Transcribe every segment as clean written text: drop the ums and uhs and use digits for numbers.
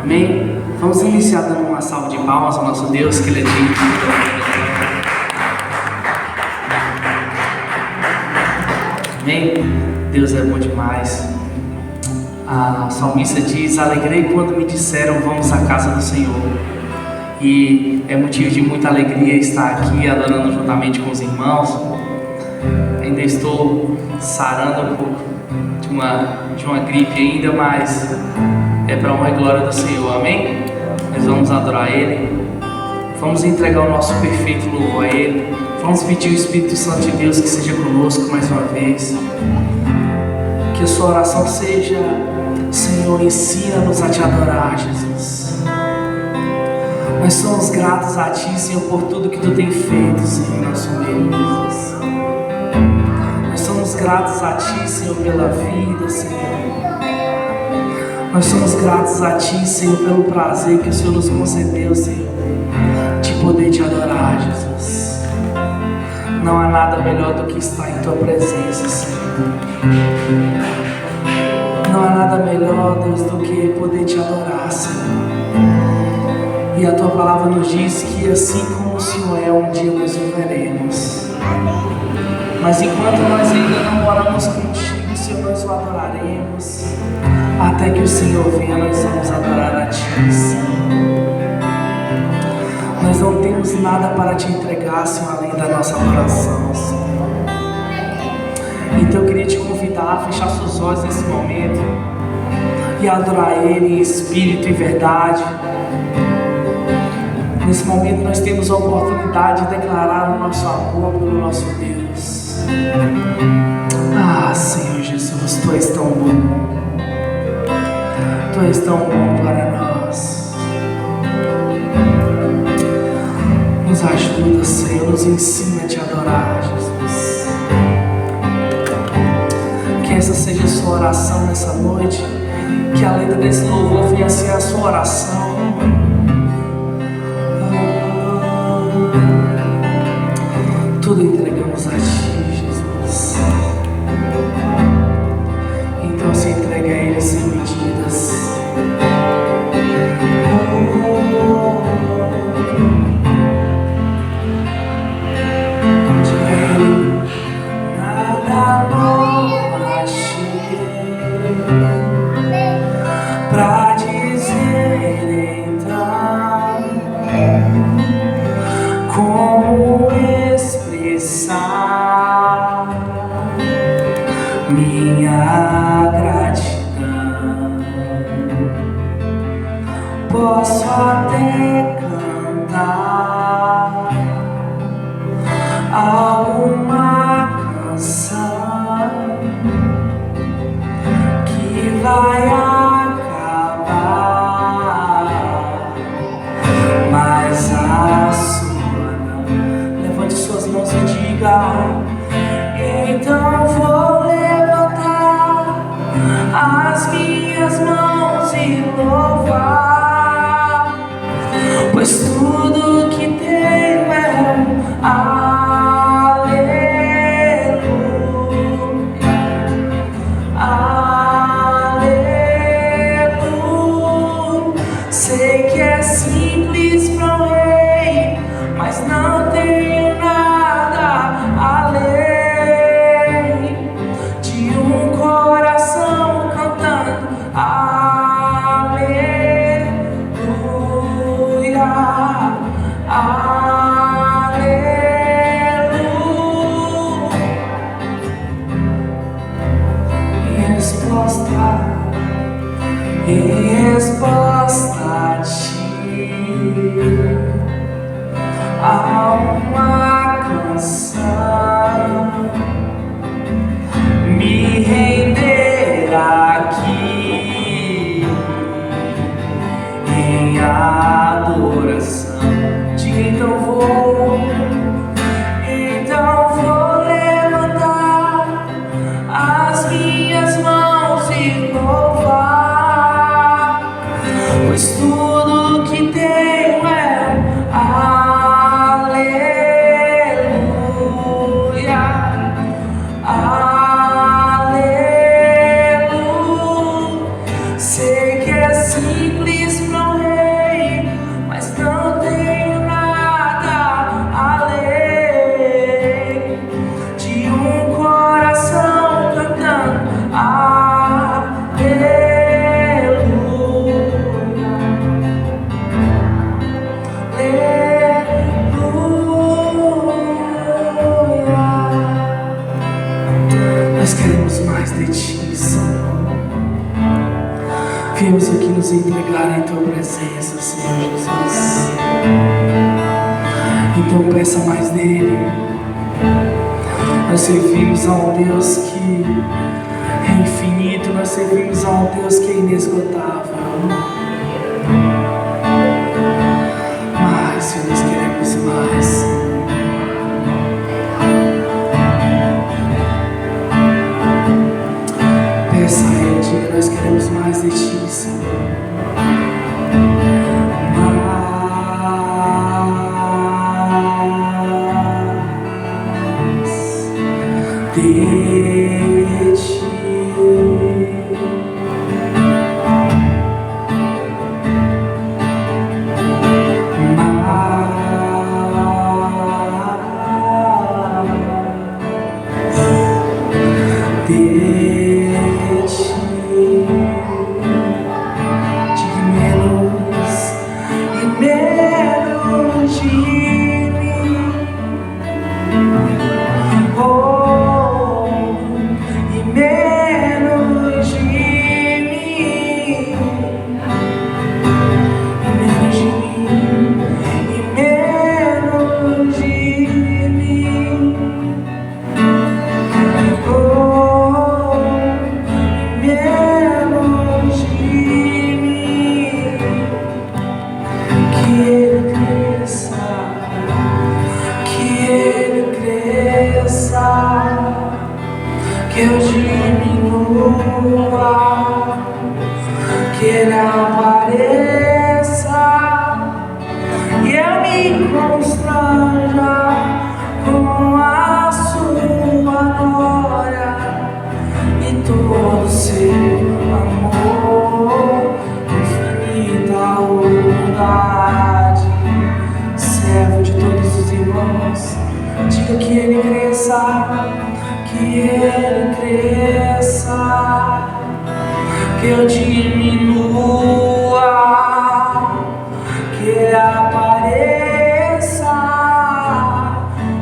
Amém? Vamos iniciar dando uma salva de palmas ao nosso Deus, que Ele é digno. Amém? Deus é bom demais. A salmista diz: alegrei quando me disseram vamos à casa do Senhor. E é motivo de muita alegria estar aqui adorando juntamente com os irmãos. Ainda estou sarando um pouco de uma gripe ainda, mas é para a honra e glória do Senhor, amém? Nós vamos adorar Ele, vamos entregar o nosso perfeito louvor a Ele, vamos pedir o Espírito Santo de Deus que seja conosco mais uma vez. Que a sua oração seja: Senhor, ensina-nos a te adorar, Jesus. Nós somos gratos a Ti, Senhor, por tudo que Tu tem feito, Senhor, em nosso meio, Jesus. Nós somos gratos a Ti, Senhor, pela vida, Senhor. Nós somos gratos a Ti, Senhor, pelo prazer que o Senhor nos concedeu, Senhor, de poder Te adorar, Jesus. Não há nada melhor do que estar em Tua presença, Senhor. Não há nada melhor, Deus, do que poder Te adorar, Senhor. E a Tua palavra nos diz que assim como o Senhor é, um dia nós o veremos. Mas enquanto nós ainda não moramos contigo, Senhor, nós o adoraremos. Até que o Senhor venha, nós vamos adorar a Ti, Senhor. Nós não temos nada para Te entregar, Senhor, além da nossa adoração, Senhor. Então eu queria te convidar a fechar seus olhos nesse momento e adorar Ele em espírito e verdade. Nesse momento nós temos a oportunidade de declarar o nosso amor pelo nosso Deus. Ah, Senhor Jesus, Tu és tão bom. Tu és tão bom para nós. Nos ajuda, Senhor, nos ensina a Te adorar, Jesus. Que essa seja a sua oração nessa noite. Que a letra desse louvor venha a ser a sua oração. Tudo entregamos a Ti, Jesus. Então se entregue a Ele sem medidas. Diga a Ele: nada novo achei pra dizer então como expressar minha gratidão. Posso até cantar alguma canção que vai acabar, mas a sua não. Levante suas mãos e diga: então vou levantar as minhas mãos e louvar, pois tudo que tenho é aleluia, aleluia. Sei que é simples para o rei, mas não tenho nada além de um coração cantando aleluia, aleluia. Em resposta a Ti, há uma canção, me render aqui em adoração. Diga: então vou levantar as minhas mãos e louvar, pois tudo que tenho é aleluia, aleluia. Sei que é simples pra nos entregar em tua presença, Senhor Jesus. Então peça mais dele. Nós servimos a um Deus que é infinito, nós servimos a um Deus que é inesgotável. Mas, Senhor, nós queremos mais. Peça a Ele, diga, nós queremos mais de Ti, Senhor. Que eu diminua, que Ele apareça e eu me constranja com a sua glória e todo seu amor, infinita humildade, servo de todos os irmãos. Diga que Ele cresça, que Ele cresça, que eu diminua, que Ele apareça,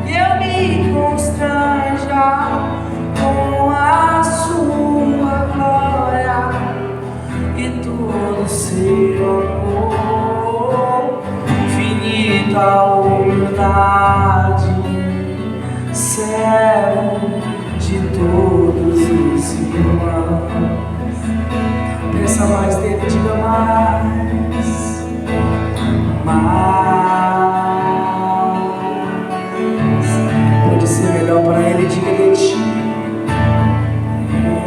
que eu me constranja com a sua glória e todo seu amor, infinita humildade, servo de todos os irmãos. Pensa mais dele, diga mais, mais. Pode ser melhor para ele, diga de ti,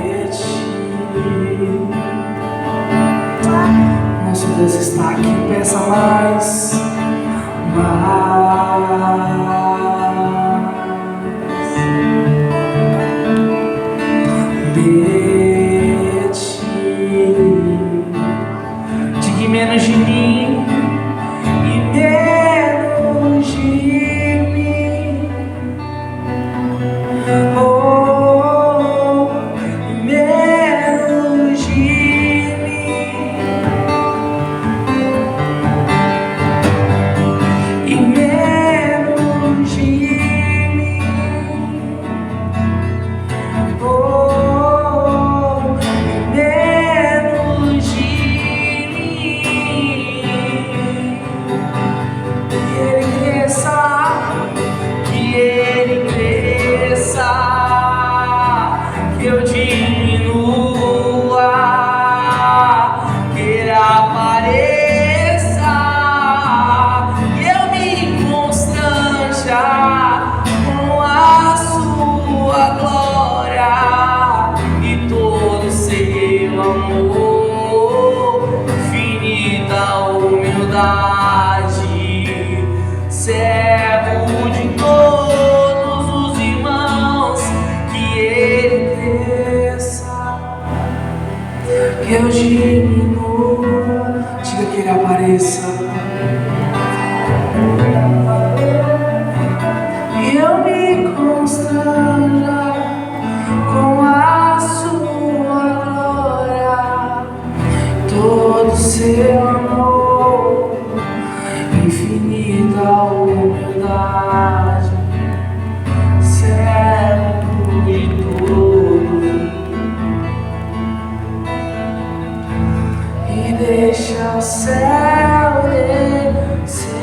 de ti. Nosso Deus está aqui, peça mais, mais. Menos de mim e menos de mim, oh, menos de mim e menos de mim, oh, menos de que eu diminua, que Ele apareça, que eu me constranja com a sua glória e todo seu amor, infinita humildade, servo de todos os irmãos, que Ele cresça, que eu diminua, diga que Ele apareça e eu me constranja com a sua glória, todo seu amor, infinita humildade, servo de todos e Deus. Deixa o céu descer,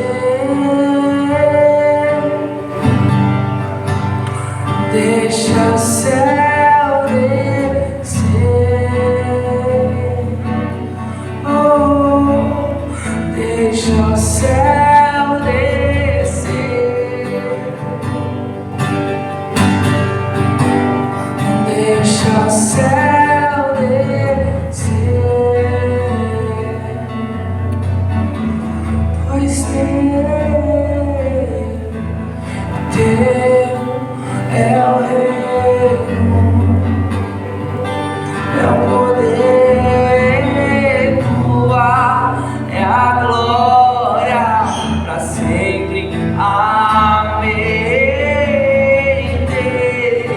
deixa o céu descer, oh, deixa o céu descer, deixa o céu descer. Teu é o reino, é o poder, tua é a glória para sempre. Amém. Teu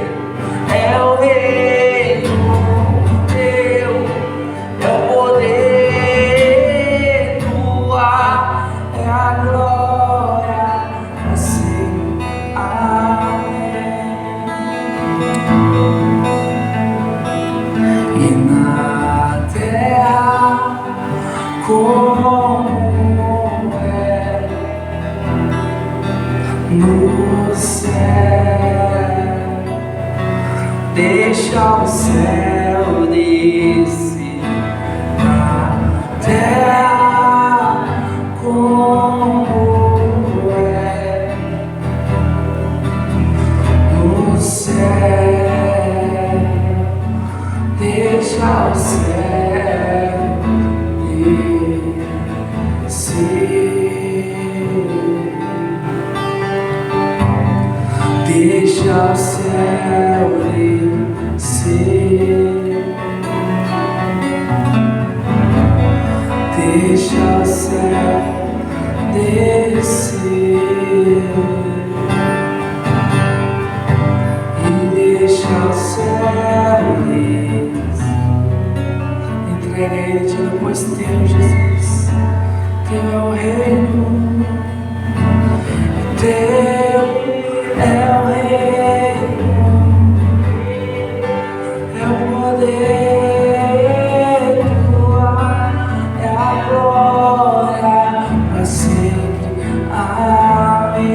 é o reino, teu é o poder, tua é a glória para sempre. Amém. E na terra como é no céu, deixa o céu descer na terra como é no céu, deixa o céu descer, deixa o céu descer, deixa o céu descer, e deixa o céu descer. Entrega a Ele, diga: pois teu, Jesus, teu é o reino, teu é o reino, é o poder, tua é a glória para sempre. Amém.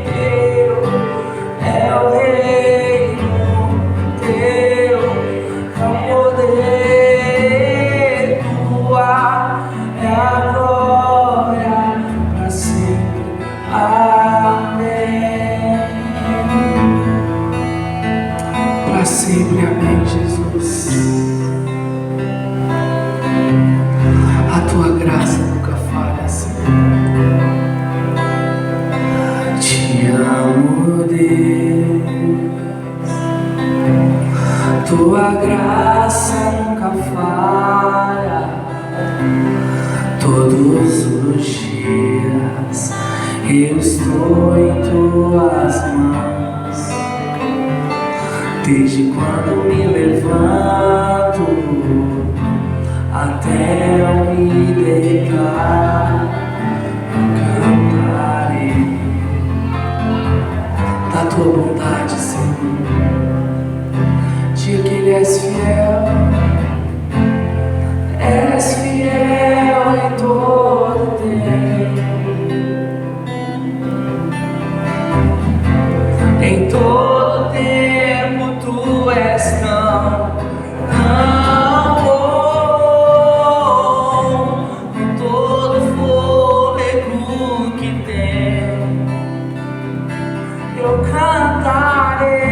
Teu é o reino, teu é o poder, tua é a glória para sempre. Amém. Para sempre, amém, Jesus. A tua graça nunca falha, Senhor. Te amo, Deus. Tua graça nunca falha. Todos os dias eu estou em tuas mãos. Desde quando me levanto até eu me deitar, cantarei da tua bondade, Senhor. Diga que Ele és fiel, és fiel em todo tempo. Em todo tempo tu és tão bom. Em todo fôlego que tem, eu cantarei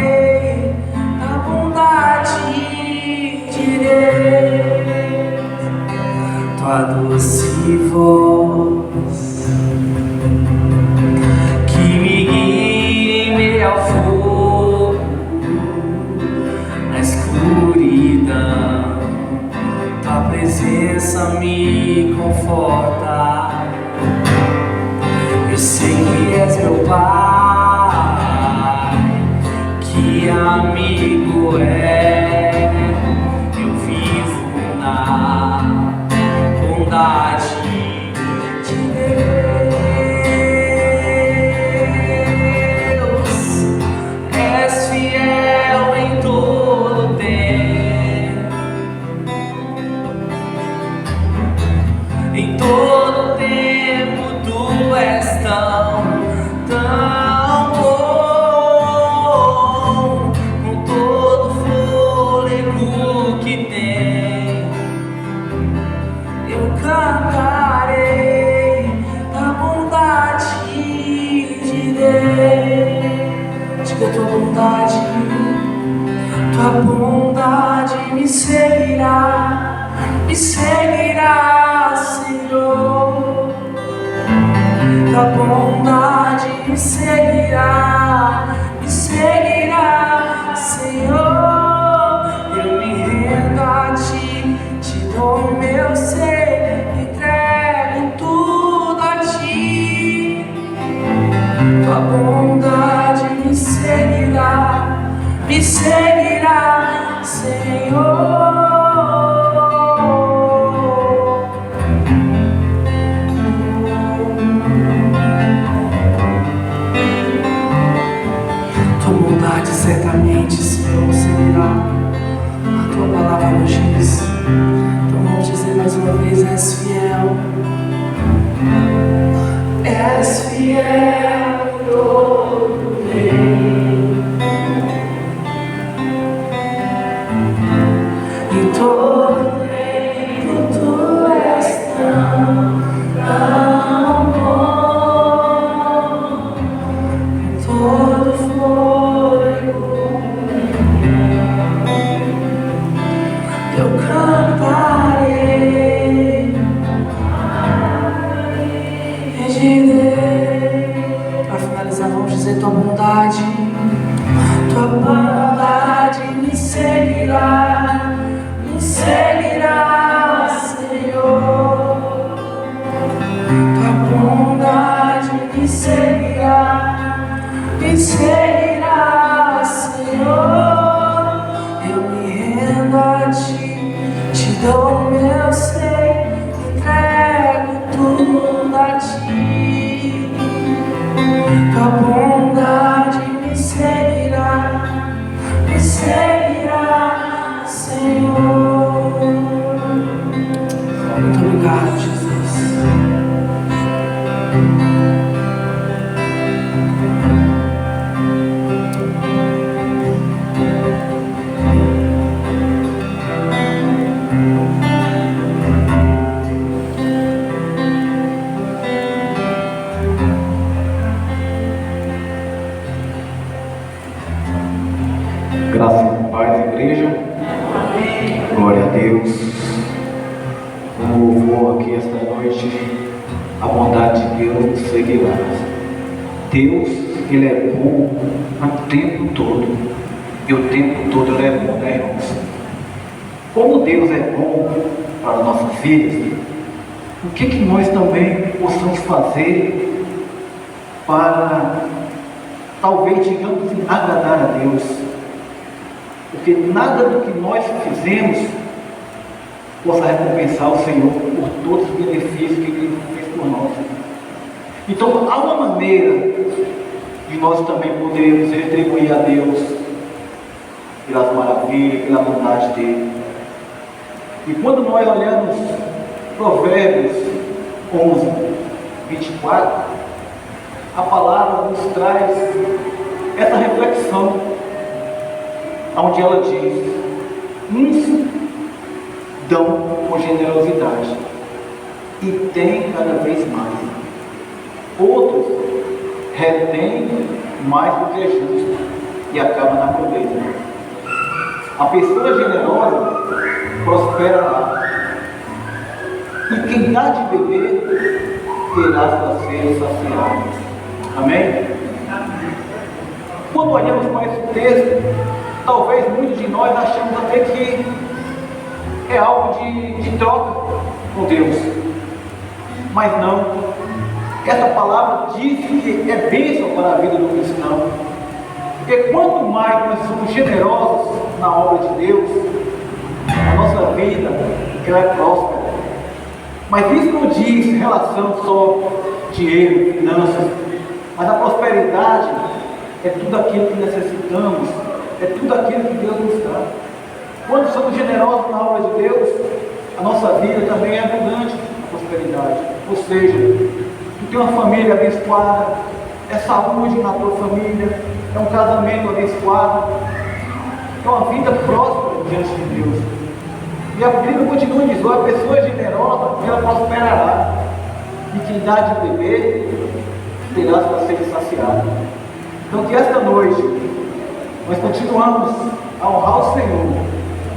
a bondade de Deus. Tua doce voz que me guia em meio ao fogo, na escuridão, tua presença me conforta. Eu sei que és meu Pai, que amigo é. Eu vivo na bondade de Deus. És fiel em todo tempo. todo tempo tu és tão bom, com todo fôlego que tem, eu cantarei da bondade de Deus. Diga tua bondade me seguirá, Senhor. Tua bondade me seguirá, Senhor. Eu me rendo a ti, te dou o meu ser, entrego tudo a ti. Tua bondade me seguirá, Senhor. Certamente, Senhor, seguirá. A tua palavra nos diz. Então vamos dizer mais uma vez: és fiel. És fiel todo tempo. E todo tempo tu és tão bom. Todo fôlego eu cantarei de Deus. Para finalizar, vamos dizer: tua bondade me seguirá, Senhor. Tua bondade me seguirá, Senhor. Eu me rendo a ti, te dou o meu ser, entrego tudo a ti. Tua bondade me seguirá, Senhor. Muito obrigado, Jesus. Graça e paz, igreja. Glória a Deus. O louvor aqui esta noite, a bondade de Deus nos seguirá. Deus, Ele é bom o tempo todo. E o tempo todo Ele é bom, né, irmãos? Como Deus é bom para as nossas vidas, o que nós também possamos fazer para, talvez, digamos, agradar a Deus? Porque nada do que nós fizemos possa recompensar o Senhor por todos os benefícios que Ele fez por nós. Então há uma maneira de nós também podermos retribuir a Deus pelas maravilhas, pela bondade dEle. E quando nós olhamos Provérbios 11, 24, a palavra nos traz essa reflexão, onde ela diz: uns dão com generosidade e têm cada vez mais, outros retêm mais do que é justo e acabam na pobreza. A pessoa generosa prosperará, e quem dá de beber terá sua sede saciada. Amém? Quando olhamos para esse texto, talvez muitos de nós achamos até que é algo de troca com Deus. Mas não. Essa palavra diz que é bênção para a vida do cristão. Porque quanto mais nós somos generosos na obra de Deus, a nossa vida ela é próspera. Mas isso não diz em relação só dinheiro, finanças, mas a prosperidade é tudo aquilo que necessitamos, é tudo aquilo que Deus nos dá. Quando somos generosos na obra de Deus, a nossa vida também é abundante na prosperidade. Ou seja, tu tem uma família abençoada, é saúde na tua família, é um casamento abençoado, é uma vida próspera diante de Deus. E a Bíblia continua dizendo: a pessoa generosa, ela prosperará, e quem dá de beber terá sua sede saciada. Então, que esta noite nós continuamos a honrar o Senhor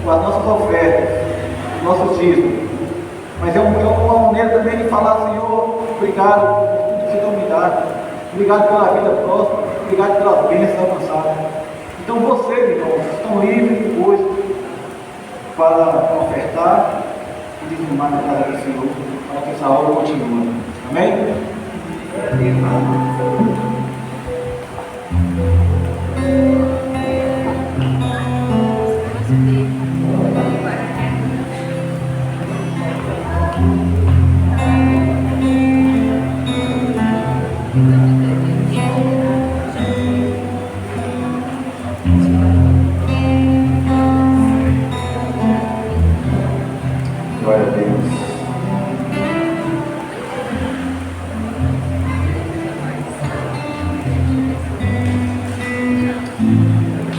com as nossas ofertas, nossos dízimos. Mas é uma maneira também de falar: Senhor, obrigado por tudo que você tem me dado, obrigado pela vida próspera, obrigado pelas bênçãos alcançadas. Então vocês, irmãos, estão livres hoje para ofertar e dizimar na casa do Senhor, para que essa obra continue. Amém? Glória a Deus.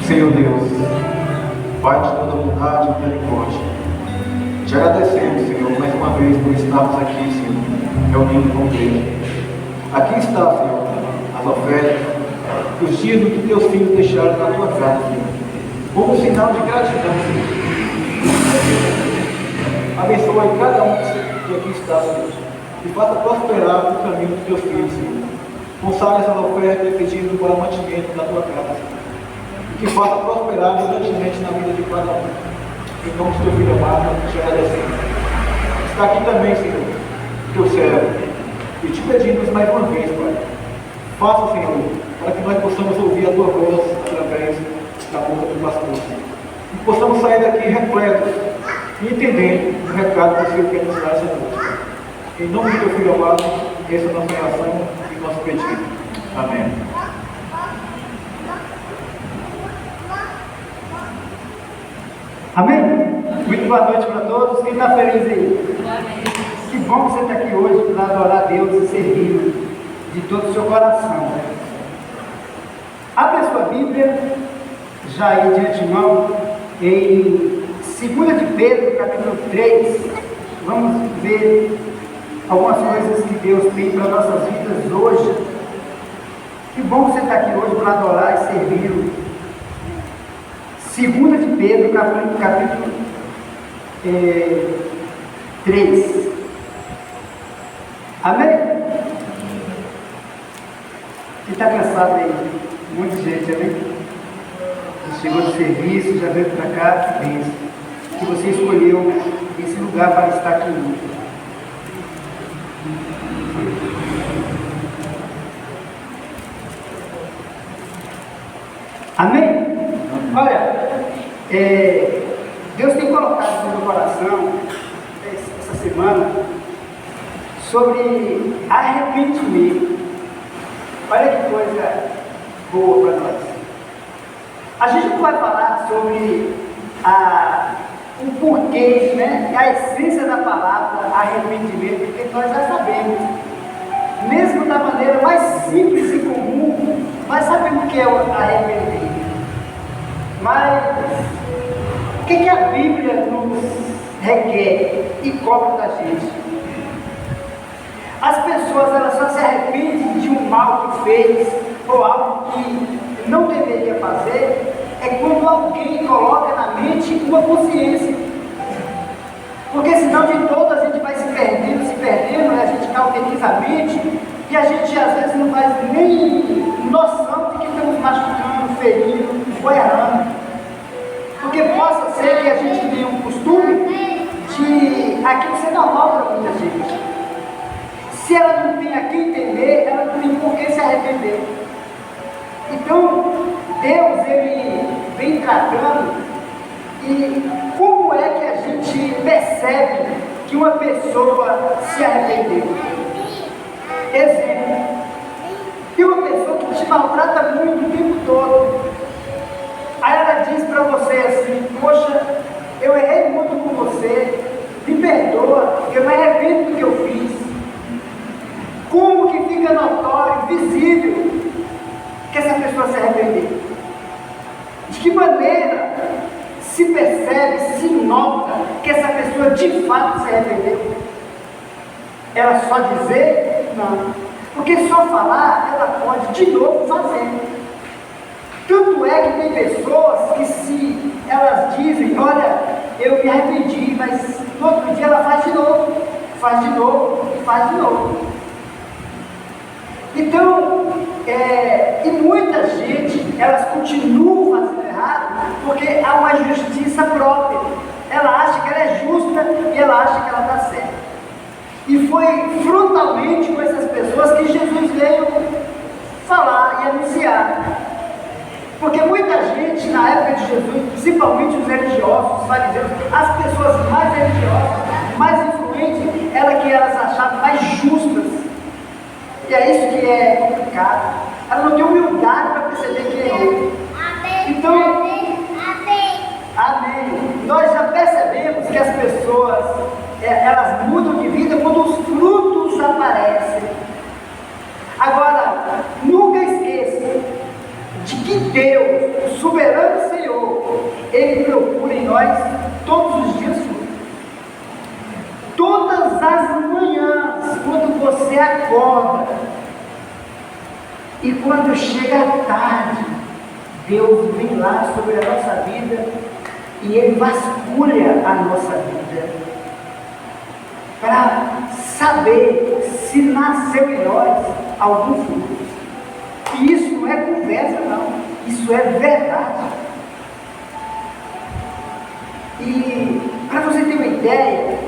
Senhor Deus, Pai de toda bondade e misericórdia, te agradecemos, Senhor, mais uma vez por estarmos aqui, Senhor, reunindo com Deus. Aqui está, Senhor, as ofertas, os dízimos que teus filhos deixaram na tua casa, Senhor, como sinal de gratidão, Senhor. Abençoe cada um que aqui está, Senhor, e faça prosperar o caminho dos teus filhos, Senhor. Consagre essas ofertas pedindo para o mantimento da tua casa, Senhor, e que faça prosperar abundantemente na vida de cada um. Em nome do teu filho amado, te agradecemos. Está aqui também, Senhor, teu servo, e te pedimos mais uma vez, Pai, faça, Senhor, para que nós possamos ouvir a tua voz através da boca do pastor, Senhor, e possamos sair daqui repletos e entendendo o recado que o Senhor quer nos dar essa noite. Em nome do teu filho amado, essa é a nossa oração e nosso pedido. Amém. Amém? Muito boa noite para todos. Quem está feliz aí? Que bom que você está aqui hoje para adorar a Deus e servir de todo o seu coração. Abra a sua Bíblia, já aí de antemão, em 2 de Pedro, capítulo 3. Vamos ver algumas coisas que Deus tem para nossas vidas hoje. Que bom que você está aqui hoje para adorar e servir. 2 de Pedro, capítulo 3. Amém? Quem está cansado aí? Muita gente, amém? Chegou do serviço, já veio para cá, que bênção. Que você escolheu esse lugar para estar aqui hoje. Amém? Olha, Deus tem colocado no meu coração essa semana sobre arrependimento. Olha que coisa boa para nós. A gente não vai falar sobre o porquê, né, a essência da palavra arrependimento, porque nós já sabemos, mesmo da maneira mais simples e comum, nós sabemos o que é o arrependimento. Mas o que a Bíblia nos requer e cobra da gente? As pessoas, elas só se arrependem de um mal que fez ou algo que não deveria fazer quando alguém coloca na mente uma consciência. Porque senão de todo a gente vai se perdendo, né? A gente cauteriza a mente e a gente às vezes não faz nem noção de que estamos machucando, ferindo ou errando. Porque possa ser que a gente tenha um costume de aquilo ser normal para muita gente. Se ela não tem a quem entender, ela não tem por que se arrepender. Então, Deus, Ele vem tratando, e como é que a gente percebe que uma pessoa se arrependeu? Exemplo, tem uma pessoa que te maltrata muito o tempo todo, aí ela diz para você assim: poxa, eu errei muito com você, me perdoa, eu me arrependo do que eu fiz. Como que fica notório, visível, que essa pessoa se arrependeu? De que maneira se percebe, se nota que essa pessoa de fato se arrependeu? Ela só dizer? Não. Porque só falar, ela pode de novo fazer. Tanto é que tem pessoas que se elas dizem, olha, eu me arrependi, mas no outro dia ela faz de novo, faz de novo, faz de novo. Então, e muita gente, elas continuam fazendo errado, porque há uma justiça própria. Ela acha que ela é justa e ela acha que ela está certa. E foi frontalmente com essas pessoas que Jesus veio falar e anunciar. Porque muita gente, na época de Jesus, principalmente os religiosos, os fariseus, as pessoas mais religiosas, mais influentes, era que elas achavam mais justas. E é isso que é complicado. Ela não tem humildade para perceber que é erro. Então, amém. Nós já percebemos que as pessoas, elas mudam de vida quando os frutos aparecem. Agora, nunca esqueça de que Deus, o soberano Senhor, Ele procura em nós todos os dias frutos. Todas as manhãs, quando você acorda e quando chega a tarde, Deus vem lá sobre a nossa vida e Ele vasculha a nossa vida para saber se nasceu em nós algum fruto. E isso não é conversa, não, isso é verdade. E para você ter uma ideia,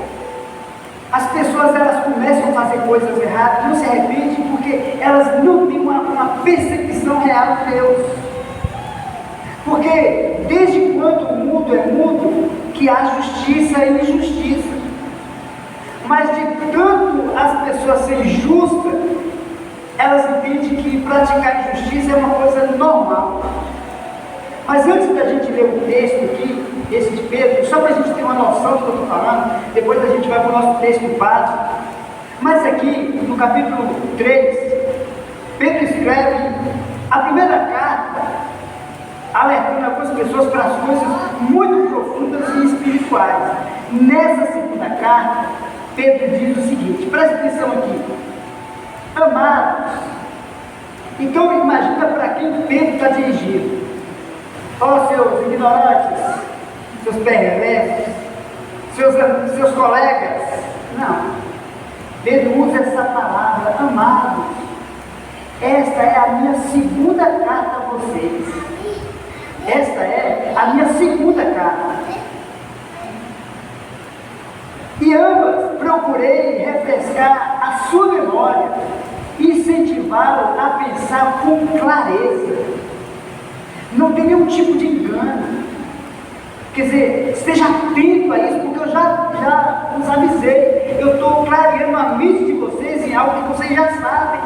as pessoas elas começam a fazer coisas erradas, não se arrependem porque elas não têm uma percepção real de Deus. Porque desde quando o mundo é mundo, que há justiça e injustiça. Mas de tanto as pessoas serem justas, elas entendem que praticar injustiça é uma coisa normal. Mas antes da gente ler o texto aqui, esse de Pedro, só para a gente ter uma noção do que eu estou falando, depois a gente vai para o nosso texto básico. Mas aqui, no capítulo 3, Pedro escreve a primeira carta, alertando algumas pessoas para as coisas muito profundas e espirituais. Nessa segunda carta, Pedro diz o seguinte, presta atenção aqui: amados, então imagina para quem Pedro está dirigindo. Ó, seus ignorantes, seus perversos, seus colegas. Não, Pedro usa essa palavra, amados. Esta é a minha segunda carta a vocês. Esta é a minha segunda carta. E ambas procurei refrescar a sua memória e incentivá-lo a pensar com clareza. Não tem nenhum tipo de engano. Quer dizer, esteja atento a isso, porque eu já os avisei. Eu estou clareando a mente de vocês em algo que vocês já sabem.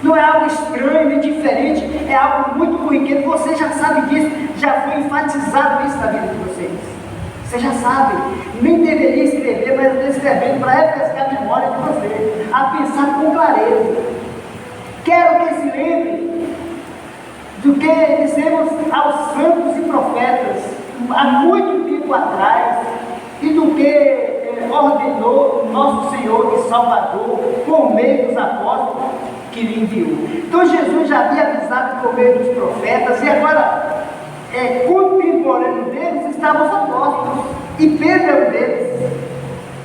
Não é algo estranho nem diferente, é algo muito corriqueiro. Vocês já sabem disso, já foi enfatizado isso na vida de vocês. Vocês já sabem, nem deveria escrever, mas eu estou escrevendo para refrescar a memória de vocês, a pensar com clareza. Quero que se lembrem do que dissemos aos santos e profetas há muito tempo atrás e do que ordenou nosso Senhor e Salvador por meio dos apóstolos que lhe enviou. Então Jesus já havia avisado por meio dos profetas e agora contemporâneo deles estavam os apóstolos e Pedro é um deles.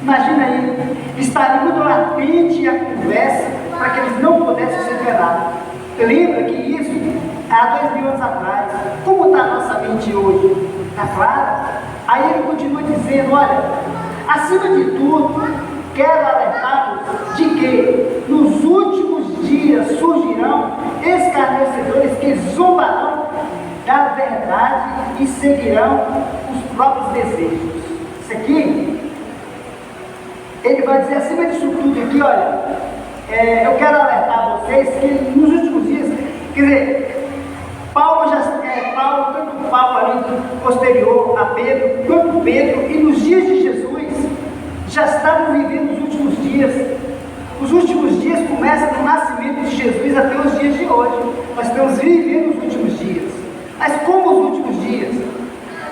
Imagina aí, estaria muito latente a conversa para que eles não pudessem ser enganados. Lembra que isso há 2000 anos atrás. Como está a nossa mente hoje? Está clara? Aí ele continua dizendo, olha, acima de tudo, quero alertá-los de que nos últimos dias surgirão escarnecedores que zombarão da verdade e seguirão os próprios desejos. Isso aqui, ele vai dizer acima disso tudo aqui, olha, eu quero alertar vocês que nos últimos dias, quer dizer, tanto Paulo ali posterior a Pedro, quanto Pedro, e nos dias de Jesus, já estavam vivendo os últimos dias. Os últimos dias começam no nascimento de Jesus até os dias de hoje. Nós estamos vivendo os últimos dias. Mas como os últimos dias?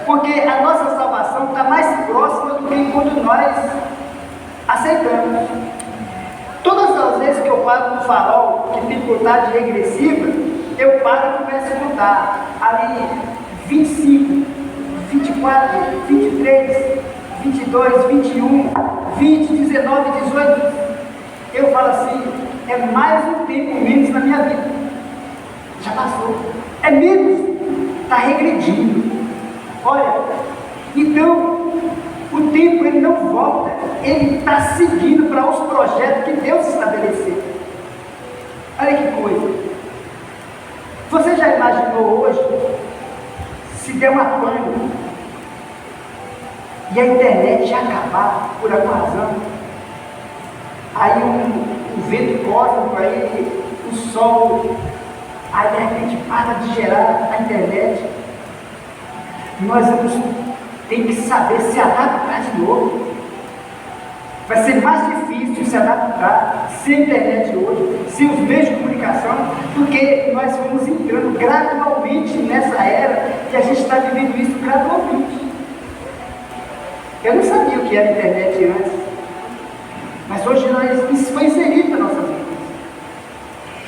Porque a nossa salvação está mais próxima do que quando nós aceitamos. Todas as vezes que eu paro no farol, que tem contagem regressiva, eu paro e começo a contar. Ali, 25, 24, 23, 22, 21, 20, 19, 18. Eu falo assim, é mais um tempo menos na minha vida. Já passou. É menos. Está regredindo. Olha, então, o tempo ele não volta. Ele está seguindo para os projetos que Deus estabeleceu. Olha que coisa. Você já imaginou hoje, se der uma pane e a internet já acabar por alguma razão? Aí o vento corta para ele, o sol, aí de repente para de gerar a internet. Nós vamos ter que saber se adaptar de novo. Vai ser mais difícil se adaptar sem a internet hoje, sem os meios de comunicação, porque nós vamos entrando gradualmente nessa era que a gente está vivendo isso gradualmente. Eu não sabia o que era internet antes, mas hoje isso foi inserido na nossa vida.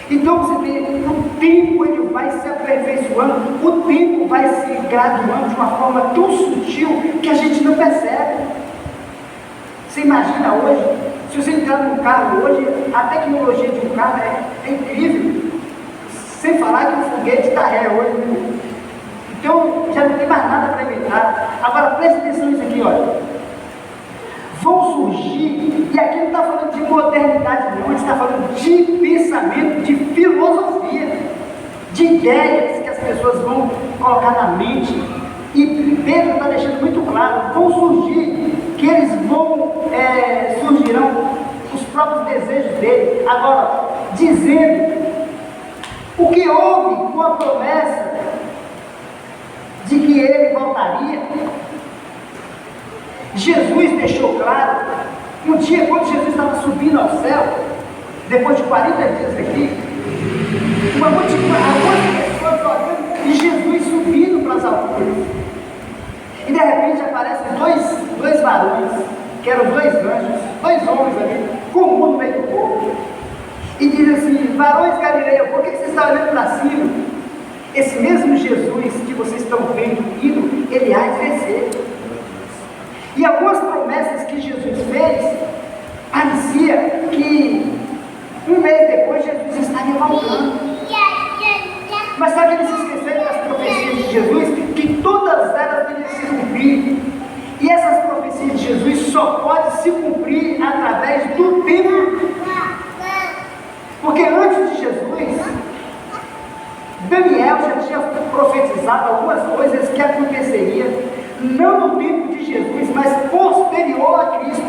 Então você vê, o tempo ele vai se aperfeiçoando, o tempo vai se graduando de uma forma tão sutil que a gente não percebe. Você imagina hoje, se você entrar num carro hoje, a tecnologia de um carro é incrível. Sem falar que o foguete está ré hoje, né? Então já não tem mais nada para inventar. Agora preste atenção nisso aqui, olha. Vão surgir, e aqui não está falando de modernidade não, a gente está falando de pensamento, de filosofia, de ideias que as pessoas vão colocar na mente. E Pedro está deixando muito claro, vão surgir, que eles surgirão os próprios desejos dele. Agora, dizendo o que houve com a promessa de que ele voltaria. Jesus deixou claro, um dia quando Jesus estava subindo ao céu, depois de 40 dias aqui, algumas pessoas olhando e Jesus subindo para as alturas. E de repente aparecem dois varões, que eram dois anjos, dois homens ali, com o mundo meio do povo, e dizem assim: varões Galileus, por que vocês estão olhando para cima? Esse mesmo Jesus que vocês estão vendo indo, ele há de descer. E algumas promessas que Jesus fez, parecia que um mês depois Jesus estaria voltando. Mas só que eles se esqueceram das profecias de Jesus, que todas elas devem se cumprir. E essas profecias de Jesus só podem se cumprir através do tempo. Porque antes de Jesus, Daniel já tinha profetizado algumas coisas que aconteceriam, não no tempo de Jesus, mas posterior a Cristo.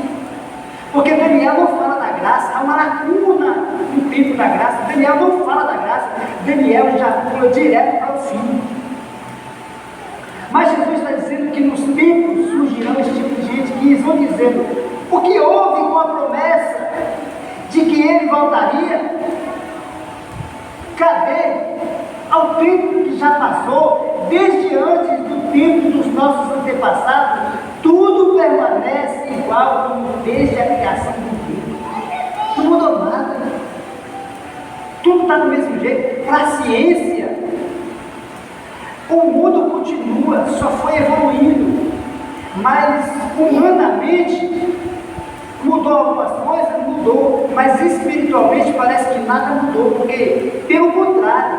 Porque Daniel não fala da graça, há uma lacuna no tempo da graça. Daniel não fala da graça, Daniel já pula direto para o fim. Mas Jesus está dizendo que nos tempos surgirão esse tipo de gente que eles vão dizendo o que houve com a promessa de que ele voltaria. Cadê? Ao tempo que já passou, desde antes do tempo dos nossos antepassados, tudo permanece igual como desde a criação do mundo. Não mudou nada. Tudo está do mesmo jeito. Para a ciência, o mundo continua, só foi evoluindo. Mas humanamente, mudou algumas coisas? Mudou. Mas espiritualmente parece que nada mudou. Porque, pelo contrário,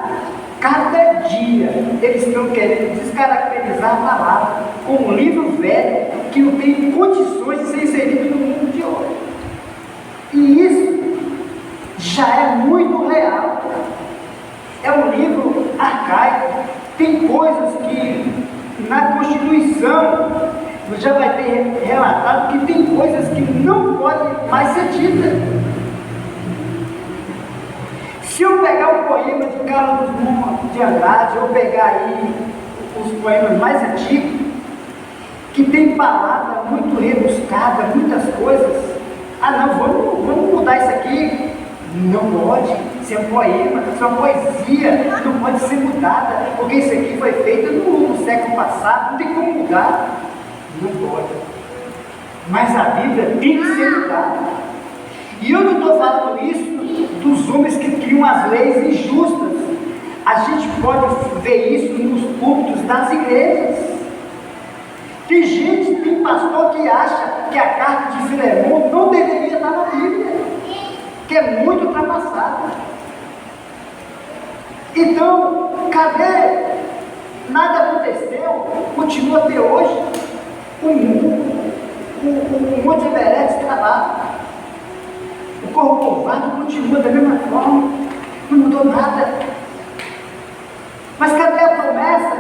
cada dia eles estão querendo descaracterizar a palavra como um livro velho que não tem condições de ser inserido no mundo de hoje. E isso já é muito real. É um livro arcaico. Tem coisas que na Constituição já vai ter relatado que tem coisas que não podem mais ser ditas. Se eu pegar o poema de Carlos Drummond de Andrade, ou pegar aí os poemas mais antigos, que tem palavra muito rebuscada, muitas coisas. Ah não, vamos mudar isso aqui. Não pode, isso é um poema, isso é uma poesia, não pode ser mudada, porque isso aqui foi feito no século passado, não tem como mudar. Não pode. Mas a Bíblia tem que ser mudada. E eu não estou falando isso dos homens que criam as leis injustas. A gente pode ver isso nos púlpitos das igrejas. Tem pastor que acha que a carta de Filemão não deveria estar na Bíblia, que é muito ultrapassada. Então, cadê? Nada aconteceu, continua até hoje. O Monte Everest está lá. O Corcovado continua da mesma forma, não mudou nada. Mas cadê a promessa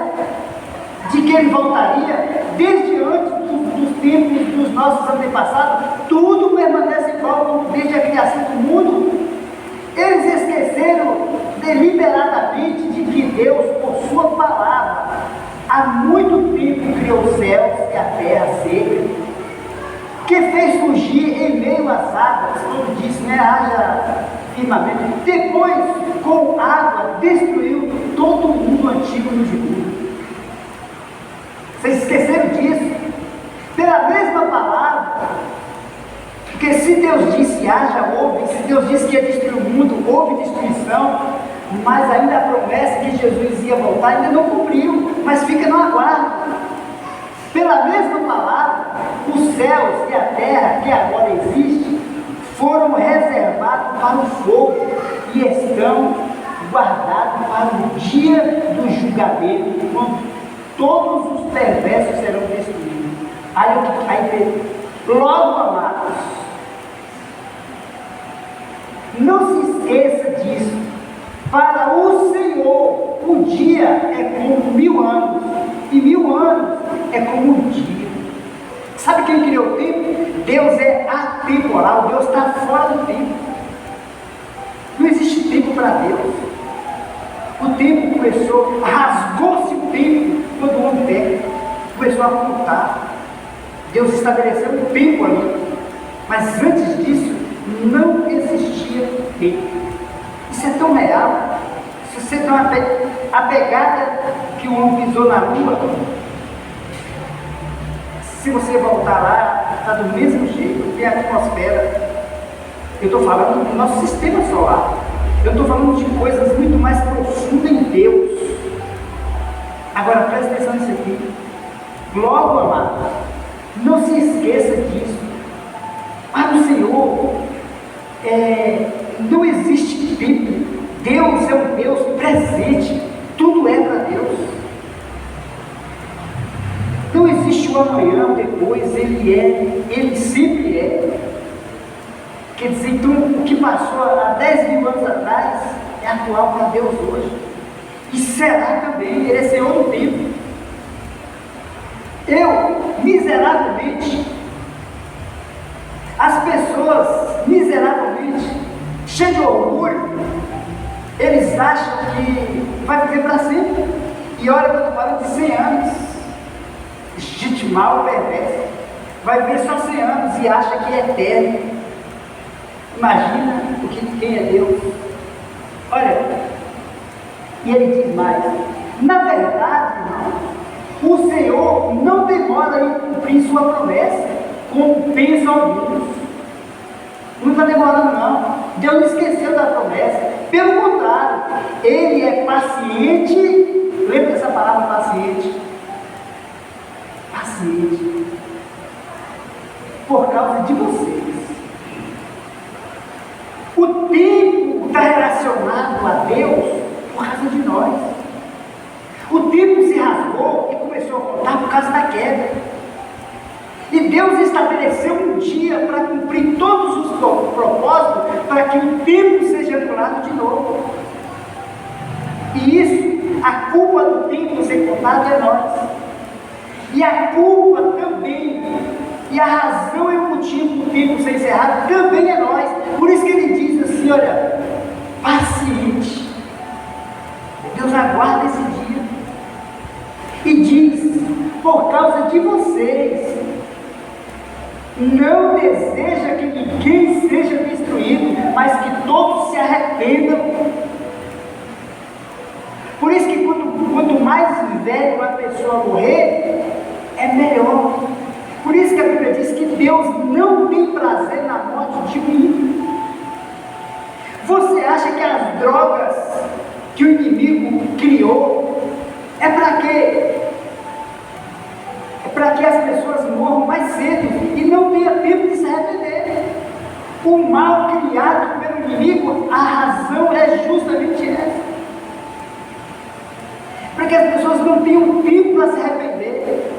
de que ele voltaria? Desde antes dos tempos dos nossos antepassados, tudo permanece igual como desde a criação do mundo. Eles esqueceram deliberadamente de que Deus, por sua palavra, há muito tempo criou os céus e a terra seca, que fez surgir em meio às águas, como disse, haja firmamento. Depois, com água, destruiu todo o mundo antigo no dilúvio. Vocês esqueceram disso? Pela mesma palavra, porque se Deus disse haja, houve, se Deus disse que ia destruir o mundo, houve destruição, mas ainda a promessa que Jesus ia voltar ainda não cumpriu, mas fica no aguardo. Pela mesma palavra, os céus e a terra que agora existem foram reservados para o fogo e estão guardados para o dia do julgamento, quando todos os perversos serão destruídos. Aí, logo, amados, não se esqueça disso. Para o Senhor, o dia é como 1000 anos, e 1000 anos é como um dia. Sabe quem criou o tempo? Deus é atemporal, Deus está fora do tempo. Não existe tempo para Deus. O tempo começou, rasgou-se o tempo quando o homem peca, começou a contar. Deus estabeleceu um tempo ali, mas antes disso não existia tempo. Isso é tão real. Se você tem a pegada que o homem pisou na lua, se você voltar lá, está do mesmo jeito, tem a atmosfera. Eu estou falando do nosso sistema solar. Eu estou falando de coisas muito mais profundas em Deus. Agora presta atenção nisso aqui. Logo, amado, não se esqueça disso. Para o Senhor, não existe tempo. Deus é um Deus presente. Tudo é para Deus. Não existe o amanhã, depois, Ele sempre é. Quer dizer, então, o que passou há 10.000 anos atrás é atual para Deus hoje. E será também, Ele é Senhor do tempo. Eu, miseravelmente, as pessoas, miseravelmente, cheias de orgulho, eles acham que vai viver para sempre. E olha que eu estou falando de 100 anos. Gente mal, perversa, vai viver só 100 anos e acha que é eterno. Imagina quem é Deus. Olha, e ele diz mais: na verdade, irmão, o Senhor não demora em cumprir sua promessa, como pensam alguns. Não está demorando, não. Deus não esqueceu da promessa. Pelo contrário, Ele é paciente. Lembra dessa palavra paciente? Paciente. Por causa de vocês. O tempo está relacionado a Deus por causa de nós. O tempo se rasgou e começou a contar por causa da queda. E Deus estabeleceu um dia para cumprir todos os propósitos, para que o tempo seja anulado de novo. E isso, a culpa do tempo ser contado é nós. E a culpa também, e a razão e o motivo do tempo ser encerrado também é nós. Por isso que ele diz assim, olha, paciente. Deus aguarda esse dia. E diz, por causa de vocês, não deseja que ninguém seja destruído, mas que todos se arrependam. Por isso que quanto mais velho a pessoa morrer, é melhor. Por isso que a Bíblia diz que Deus não tem prazer na morte de um ímpio. Você acha que as drogas que o inimigo criou é para quê? É para que as pessoas morram mais cedo e não tenha tempo de se arrepender. O mal criado pelo inimigo, a razão é justamente essa. Para que as pessoas não tenham tempo para se arrepender.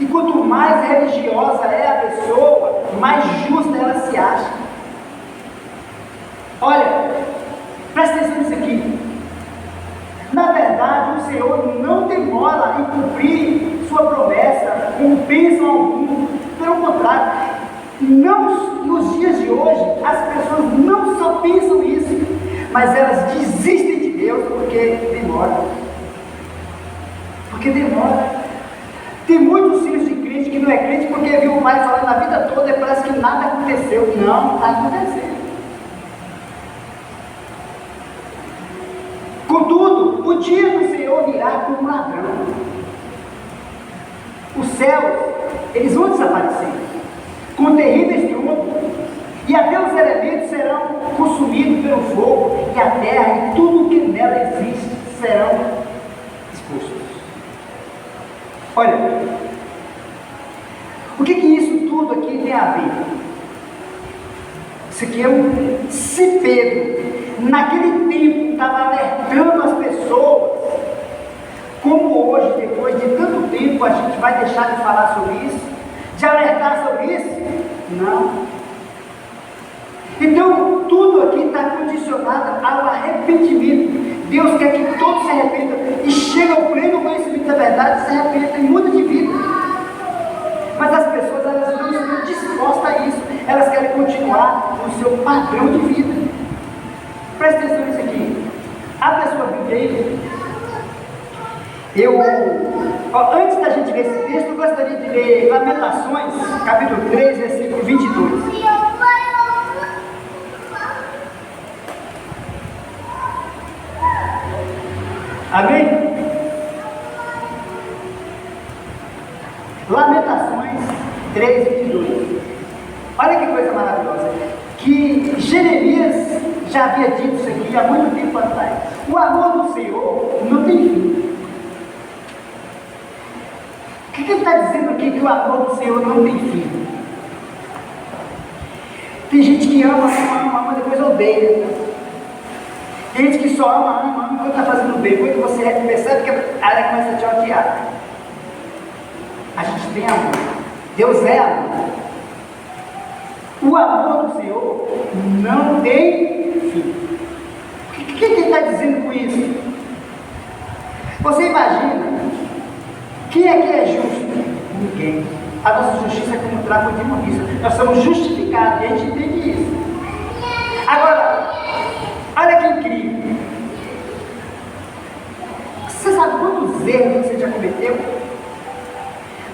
E quanto mais religiosa é a pessoa, mais justa ela se acha. Olha, presta atenção nisso aqui. Na verdade, o Senhor não demora em cumprir sua promessa com bênção algum. Pelo contrário, nos dias de hoje, as pessoas não só pensam isso, mas elas desistem de Deus porque demora. Porque demora. Tem muitos filhos de crente que não é crente porque viu o pai falando a vida toda e parece que nada aconteceu. Não está acontecendo. Contudo, o dia do Senhor virá como um ladrão. Os céus, eles vão desaparecer com terríveis trombos, e até os elementos serão consumidos pelo fogo, e a terra e tudo o que nela existe serão expostos. Olha, o que isso tudo aqui tem a ver? Isso aqui é se Pedro, naquele tempo, estava alertando as pessoas, como hoje, depois de tanto tempo, a gente vai deixar de falar sobre isso, de alertar sobre isso? Não. Então, tudo aqui está condicionado ao arrependimento. Deus quer que todos se arrependam e cheguem ao pleno conhecimento da verdade, se arrependam e mudem de vida. Mas as pessoas, elas não estão dispostas a isso. Elas querem continuar no seu padrão de vida. Presta atenção nisso aqui. Abre a sua Bíblia aí. Antes da gente ver esse texto, eu gostaria de ler Lamentações, capítulo 3, versículo 22. Amém? Lamentações 3, 22. Olha que coisa maravilhosa. Que Jeremias já havia dito isso aqui há muito tempo atrás. O amor do Senhor não tem fim. O que ele está dizendo aqui? Que o amor do Senhor não tem fim. Tem gente que ama, depois odeia. Tem gente que só ama quando está fazendo bem. Quando você percebe que ela começa a te odiar. A gente tem amor. Deus é amor. O amor do Senhor não tem fim. O que ele está dizendo com isso? Você imagina, quem é que é justo? Ninguém. A nossa justiça é como um trapo de imundícia. Nós somos justificados e a gente entende isso. Agora, olha que incrível. Você sabe quantos erros você já cometeu?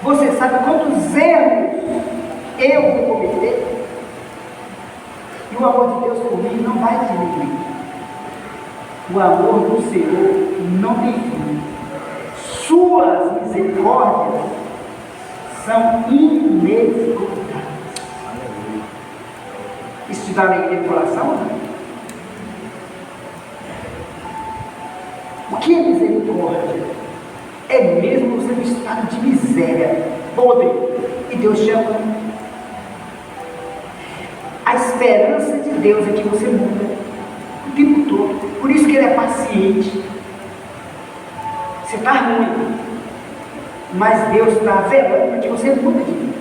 Você sabe quantos erros eu vou cometer? E o amor de Deus por mim não vai diminuir. O amor do Senhor não tem fim. Suas misericórdias são inesgotáveis. Isso te dá alegria no coração? Não? O que é misericórdia? É mesmo você no estado de miséria, podre, e Deus chama. A esperança de Deus é que você muda o tempo todo. Por isso que Ele é paciente. Você está ruim, mas Deus está velando para que você muda de vida.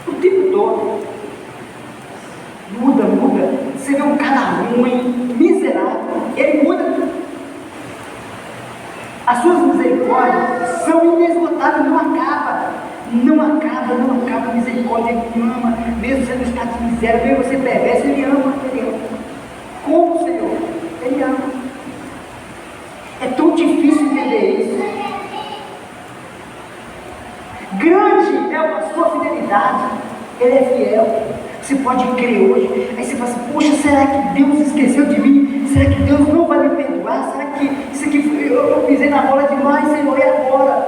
O tempo todo. Muda. Você vê um cara ruim, miserável, ele muda. As suas misericórdias são inesgotáveis, não acaba. A misericórdia Ele ama, mesmo sendo no estado de miséria, mesmo você perverso, Ele ama. Como o Senhor? Ele ama. É tão difícil entender isso. Grande é o Você pode crer hoje, aí você fala assim, poxa, será que Deus esqueceu de mim? Será que Deus não vai me perdoar? Será que isso aqui eu pisei na bola demais, Senhor, e agora?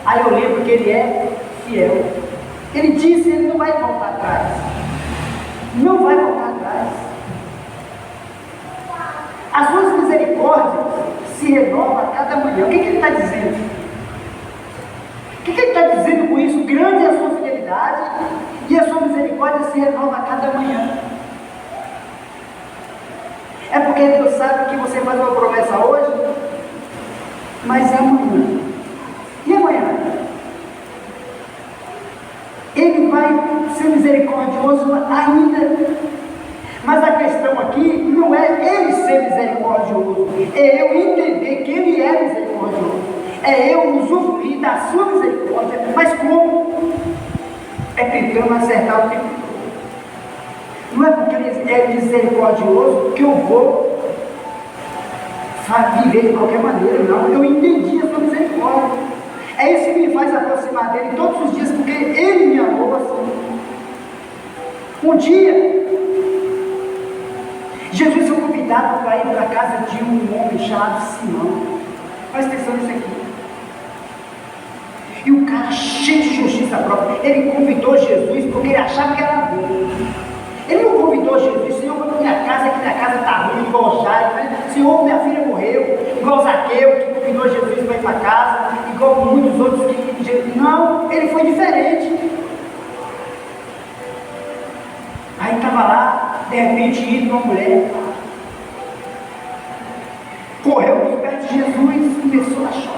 Aí eu lembro que Ele é fiel. Ele disse, Ele não vai voltar atrás. Não vai voltar atrás. As suas misericórdias se renovam a cada manhã. O que Ele está dizendo? O que Ele está dizendo com isso? Grande é a sua fidelidade e a sua misericórdia se renova a cada manhã. É porque Deus sabe que você faz uma promessa hoje, mas é amanhã. E amanhã? Ele vai ser misericordioso ainda. Mas a questão aqui não é Ele ser misericordioso, é eu entender que Ele é misericordioso. É eu usufruir da sua misericórdia. Mas como? É tentando acertar o tempo todo. Não é porque Ele é misericordioso que eu vou viver de qualquer maneira, não. Eu entendi a sua misericórdia. É isso que me faz aproximar dele todos os dias, porque Ele me amou assim. Um dia, Jesus foi convidado para ir para a casa de um homem chamado Simão. Presta atenção nisso aqui. E o cara, cheio de justiça própria, ele convidou Jesus porque ele achava que era bom. Ele não convidou Jesus, Senhor, vai para minha casa, que minha casa está ruim, igual o Jairo, né? Senhor, minha filha morreu, igual o Zaqueu, que convidou Jesus para ir para casa, igual muitos outros que Jesus. Não, ele foi diferente. Aí estava lá, de repente, indo uma mulher, correu para os pés de Jesus e começou a chorar.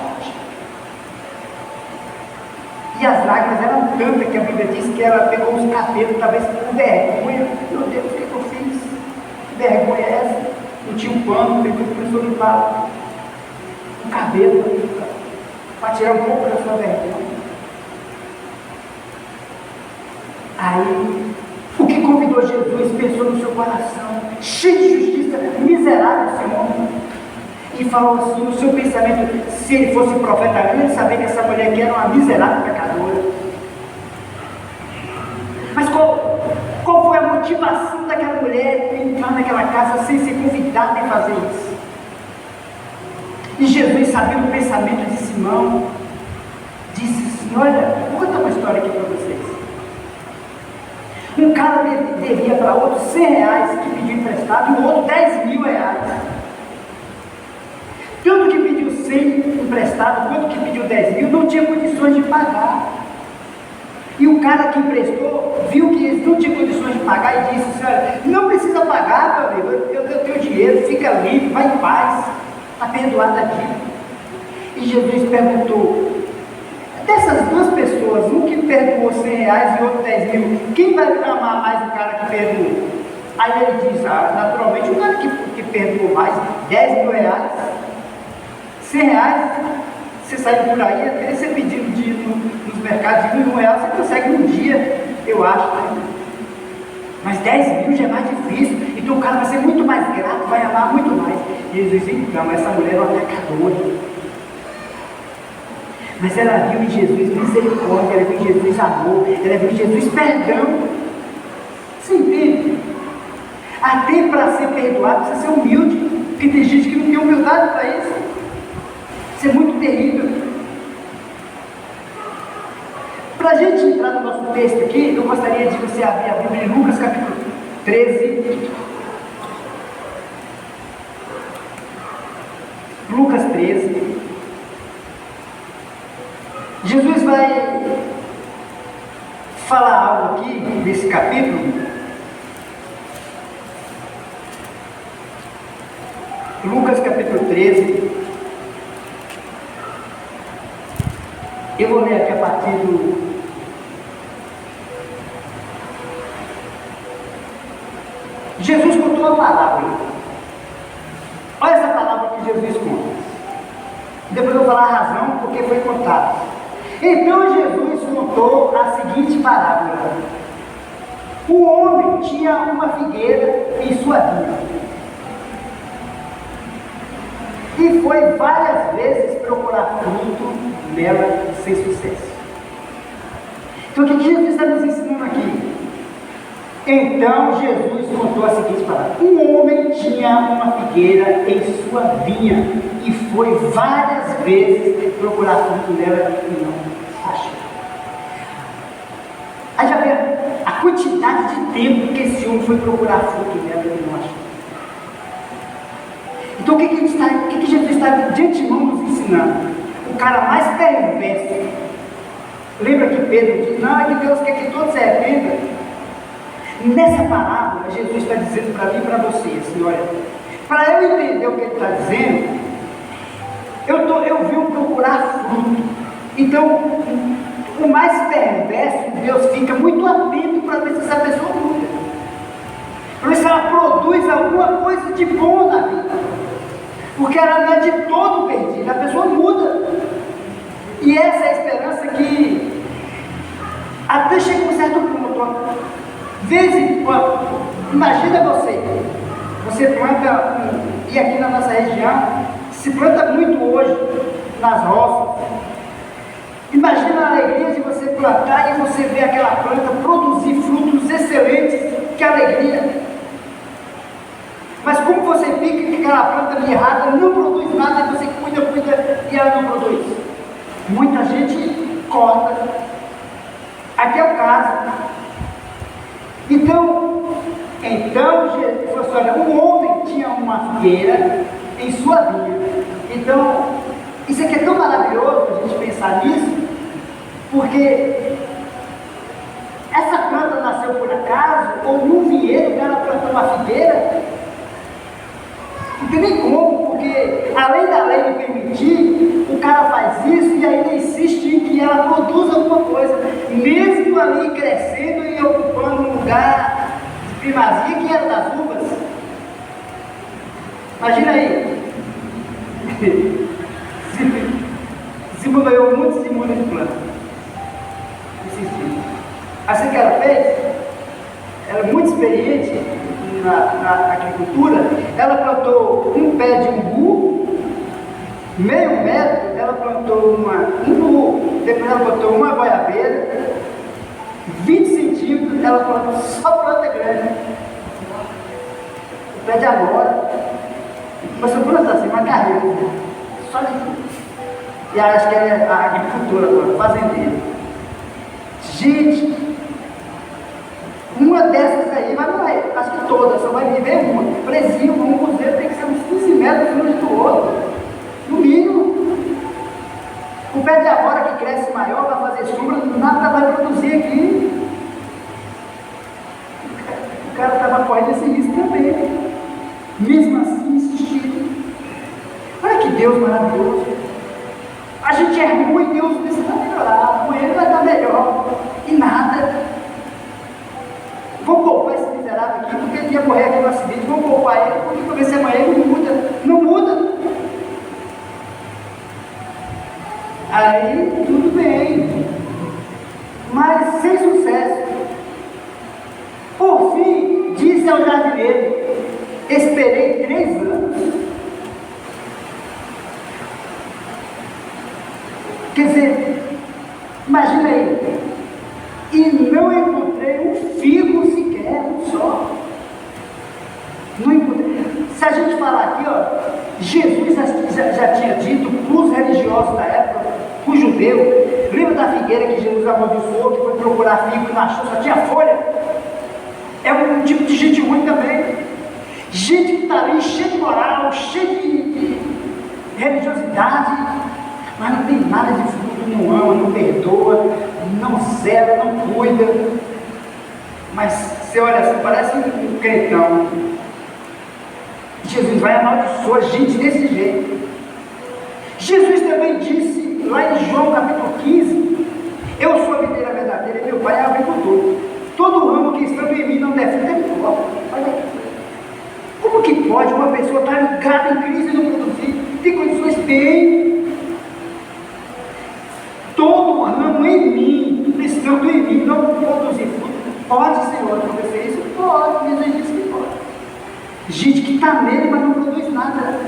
E as lágrimas eram tantas que a Bíblia diz que ela pegou os cabelos, talvez com vergonha. Meu Deus, o que eu fiz? Que vergonha é essa? Não tinha um pano, depois começou a limpar o cabelo para tirar um pouco da sua vergonha. Aí, o que convidou Jesus pensou no seu coração, cheio de justiça, miserável esse homem. E falou assim, no seu pensamento, se ele fosse profeta, ele sabia que essa mulher aqui era uma miserável pecadora. Mas qual foi a motivação daquela mulher entrar naquela casa sem ser convidada a fazer isso? E Jesus, sabendo o pensamento de Simão, disse assim, olha, vou contar uma história aqui para vocês. Um cara devia para outro 100 reais que pediu emprestado e o outro 10 mil reais. Tanto que pediu 100 emprestado, quanto que pediu 10 mil, não tinha condições de pagar. E o cara que emprestou, viu que eles não tinham condições de pagar e disse assim, olha, não precisa pagar, meu amigo, eu tenho dinheiro, fica livre, vai em paz, está perdoado a dívida. E Jesus perguntou, dessas duas pessoas, um que perdoou 100 reais e outro 10 mil, quem vai amar mais o cara que perdoou? Aí ele diz, naturalmente, o cara que perdoou mais, 10 mil reais, 100 reais, você sai por aí, até você pedindo dinheiro nos mercados de R$1, você consegue num dia, eu acho, né? Mas 10 mil já é mais difícil, então o cara vai ser muito mais grato, vai amar muito mais. Jesus disse, então, essa mulher é uma pecadora. Mas ela viu em Jesus misericórdia, ela viu em Jesus amor, ela viu em Jesus perdão. Você entende? Até para ser perdoado precisa ser humilde, porque tem gente que não tem humildade para isso. Isso é muito terrível. Para a gente entrar no nosso texto aqui, eu gostaria de você abrir a Bíblia em Lucas capítulo 13. Lucas 13. Jesus vai falar algo aqui nesse capítulo. Lucas capítulo 13. Eu vou ler aqui a partir do Jesus contou uma parábola. Olha essa palavra que Jesus conta. Depois eu vou falar a razão porque foi contado. Então Jesus contou a seguinte parábola. O homem tinha uma figueira em sua vinha e foi várias vezes procurar fruto nela sem sucesso. Então o que Jesus está nos ensinando aqui? Então Jesus contou a seguinte palavra: um homem tinha uma figueira em sua vinha e foi várias vezes procurar fruto nela e não achou. Aí já vê a quantidade de tempo que esse homem foi procurar fruto nela e não achou. Então o que Jesus está de antemão nos ensinando? O cara mais perverso. Lembra que Pedro disse: não, é que Deus quer que todos se arrependam. Nessa parábola, Jesus está dizendo para mim e para você assim: olha, para eu entender o que ele está dizendo, eu vim procurar fruto. Então, o mais perverso, Deus fica muito atento para ver se essa pessoa muda, para ver se ela produz alguma coisa de bom na vida, porque ela não é de todo perdida, a pessoa muda. E essa é a esperança que até chega um certo ponto. Vez em quando, imagina você planta, e aqui na nossa região se planta muito hoje nas roças. Imagina a alegria de você plantar e você ver aquela planta produzir frutos excelentes, que alegria. Mas como você fica com aquela planta mirrada, não produz nada, e você cuida e ela não produz. Muita gente corta. Aqui é o caso. Então Jesus falou assim: olha, um homem tinha uma figueira em sua vinha. Então, isso aqui é tão maravilhoso a gente pensar nisso, porque essa planta nasceu por acaso, ou num vinhedo o cara plantou uma figueira. Não tem nem como, porque além da lei me permitir, o cara faz isso e ainda insiste em que ela produza alguma coisa, mesmo ali crescendo e ocupando um lugar de primazia que era das uvas. Imagina aí. Simão ganhou muitos simulos de planta. Assim que ela fez, ela é muito experiente na agricultura. Ela plantou um pé de umbu, meio metro, ela plantou um umbu, depois ela plantou uma goiabeira, 20 centímetros, ela plantou só planta grande, o pé de amora, mas eu planto assim, uma carreira, só de fruta. E acho que ela é a agricultura agora, fazendeira. Gente, uma dessas aí vai morrer, acho que todas, só vai viver uma. Prezinho, um cruzeiro tem que ser uns 15 metros um do outro, no mínimo. O pé de amora que cresce maior, vai fazer sombra, nada vai produzir aqui. O cara estava correndo esse risco também, mesmo assim insistindo. Olha que Deus maravilhoso. A gente é ruim, Deus precisa melhorar, com ele vai dar melhor, e nada. Vamos poupar esse miserável aqui, porque ele ia morrer aqui no acidente, vamos poupar ele, porque para ver se amanhã ele muda. Não muda. Aí tudo bem, mas sem sucesso. Por fim, disse ao jardineiro: esperei 3 anos. Quer dizer, imagina aí, e não encontrei um figo sequer, um só. Não encontrei. Se a gente falar aqui, ó, Jesus já tinha dito para os religiosos da época, para o judeu, lembra da figueira que Jesus amaldiçoou, que foi procurar figo e não achou, só tinha folha? É um tipo de gente ruim também. Gente que está ali cheia de moral, cheia de religiosidade, mas não tem nada de fruto, não ama, não perdoa, não zela, não cuida. Mas você olha assim, parece um crentão. Jesus vai amaldiçoar gente desse jeito. Jesus também disse, lá em João capítulo 15, eu sou a videira verdadeira e meu pai é agricultor. Todo ramo que estando em mim não deve fruto, olha aqui. Como que pode uma pessoa estar ligada em crise e não produzir? Tem condições? Tem. Todo ramo em mim, estando em mim, não produzir fruto. Pode, Senhor, acontecer isso? Pode, Jesus disse que pode. Gente que está nele, mas não produz nada.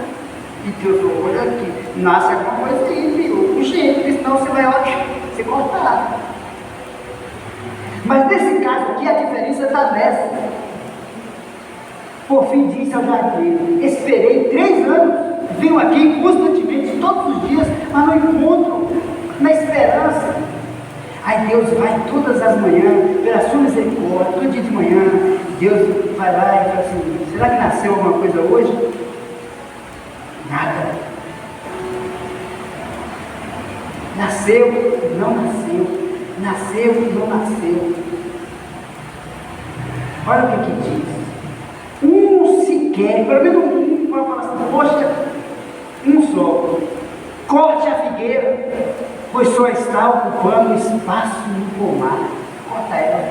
E Deus, olha aqui, nasce alguma coisa aí, viu? O jeito, porque senão você vai, olha, se cortar. Mas nesse caso aqui, a diferença está nessa. Por fim disse ao jardineiro: esperei 3 anos, venho aqui constantemente, todos os dias, mas não encontro, na esperança. Aí Deus vai todas as manhãs, pela sua misericórdia, todo dia de manhã, Deus vai lá e fala assim: será que nasceu alguma coisa hoje? Nada. Nasceu, não nasceu. Nasceu, não nasceu. Olha o que diz. Um sequer, pelo menos um, pode falar assim: poxa, um só. Corte a figueira, pois só está ocupando espaço no pomar. Corta ela.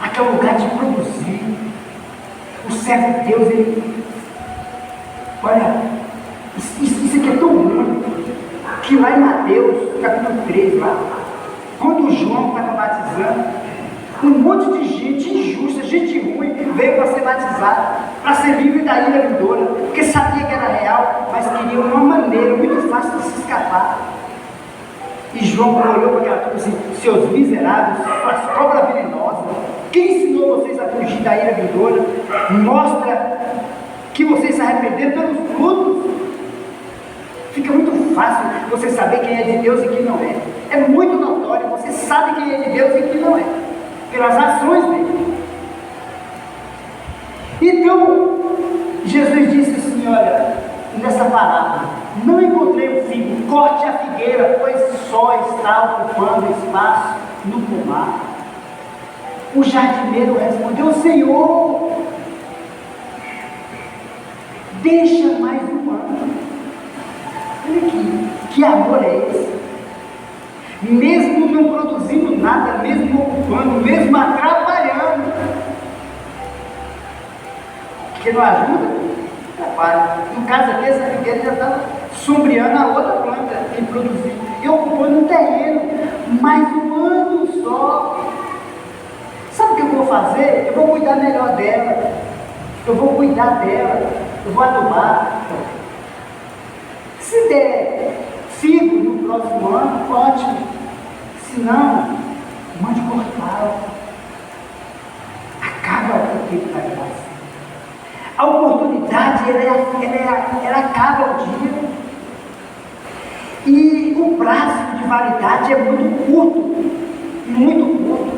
Aqui é o lugar de produzir. O servo de Deus, ele. Olha, isso aqui é tão ruim, que lá em Mateus, capítulo 3, lá, quando João estava batizando, um monte de gente injusta, gente ruim, veio para ser batizado, para ser livre da ira vindoura, porque sabia que era real, mas queria uma maneira muito fácil de se escapar. E João olhou para aquela turma assim: seus miseráveis, suas cobras venenosas, quem ensinou vocês a fugir da ira vindoura? Mostra que vocês se arrependeram pelos frutos. Fica muito fácil você saber quem é de Deus e quem não é. É muito notório, você sabe quem é de Deus e quem não é, pelas ações dele. Então, Jesus disse assim: olha, nessa parábola, não encontrei o figo, corte a figueira, pois só está ocupando espaço no pomar. O jardineiro respondeu: Senhor, deixa mais um ano. Olha aqui, que amor é esse? Mesmo não produzindo nada, mesmo ocupando, mesmo atrapalhando, que não ajuda, atrapalha. No caso aqui, essa figueira já estava sombreando a outra planta em produzir, e ocupando um terreno, mais um ano só. Sabe o que eu vou fazer? Eu vou cuidar melhor dela, eu vou cuidar dela, eu vou adubar. Se der figo no próximo ano, ótimo. Se não, mande cortá-la. Acaba o tempo da graça. A oportunidade, ela acaba o dia. E o prazo de validade é muito curto. Muito curto.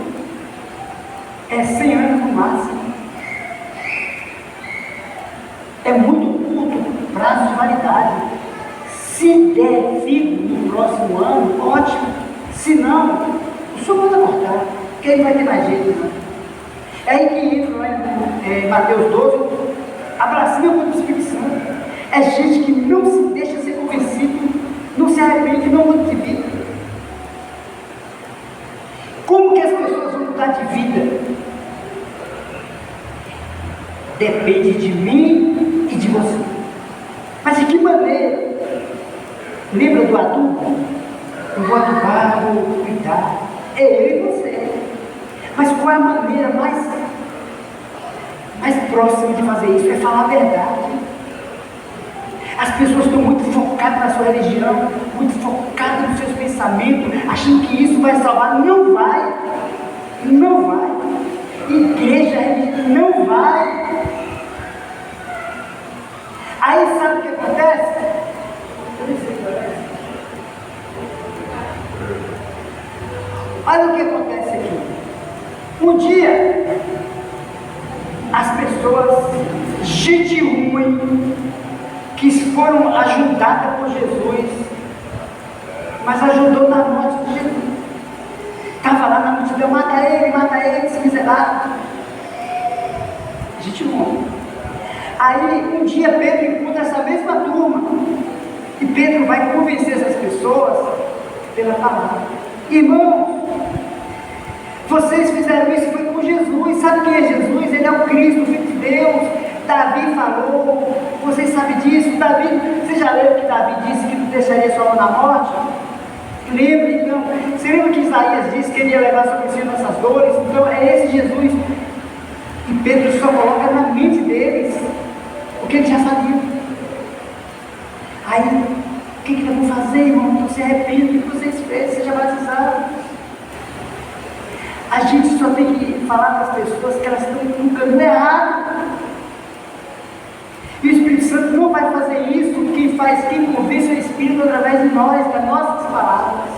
É 100 anos no máximo. É muito curto o prazo de validade. Se der figo no próximo ano, ótimo. Se não, o senhor manda cortar, porque aí vai ter mais jeito, né? É aí que entra lá em Mateus 12, abracinho com o Espírito Santo. É gente que não se deixa ser convencido, não se arrepende, não muda de vida. Como que as pessoas vão mudar de vida? Depende de mim e de você. Mas de que maneira? Lembra do adubo? Eu vou adubar, eu vou cuidar. É eu e você. Mas qual é a maneira mais próxima de fazer isso? É falar a verdade. As pessoas estão muito focadas na sua religião, muito focadas nos seus pensamentos, achando que isso vai salvar. Não vai. Não vai. Igreja, religião, não vai. Aí sabe o que acontece? Olha o que acontece aqui. Um dia, as pessoas, gente ruim, que foram ajudadas por Jesus, mas ajudou na morte de Jesus. Estava lá na multidão: mata ele, esse miserável. Gente ruim. Aí, um dia, Pedro encontra essa mesma turma. E Pedro vai convencer essas pessoas pela palavra. Irmãos, vocês fizeram isso, foi com Jesus. Sabe quem é Jesus? Ele é o Cristo, o Filho de Deus. Davi falou, vocês sabem disso. Davi, você já lembra que Davi disse que não deixaria sua mão na morte? Lembra então? Você lembra que Isaías disse que ele ia levar sobre si nossas dores? Então é esse Jesus. E Pedro só coloca na mente deles o que eles já sabiam. Aí, o que eu vou fazer, irmão? Então se arrepende do que vocês fez, seja batizado. A gente só tem que falar para as pessoas que elas estão no caminho errado. E o Espírito Santo não vai fazer isso. Quem convence é o Espírito através de nós, das nossas palavras.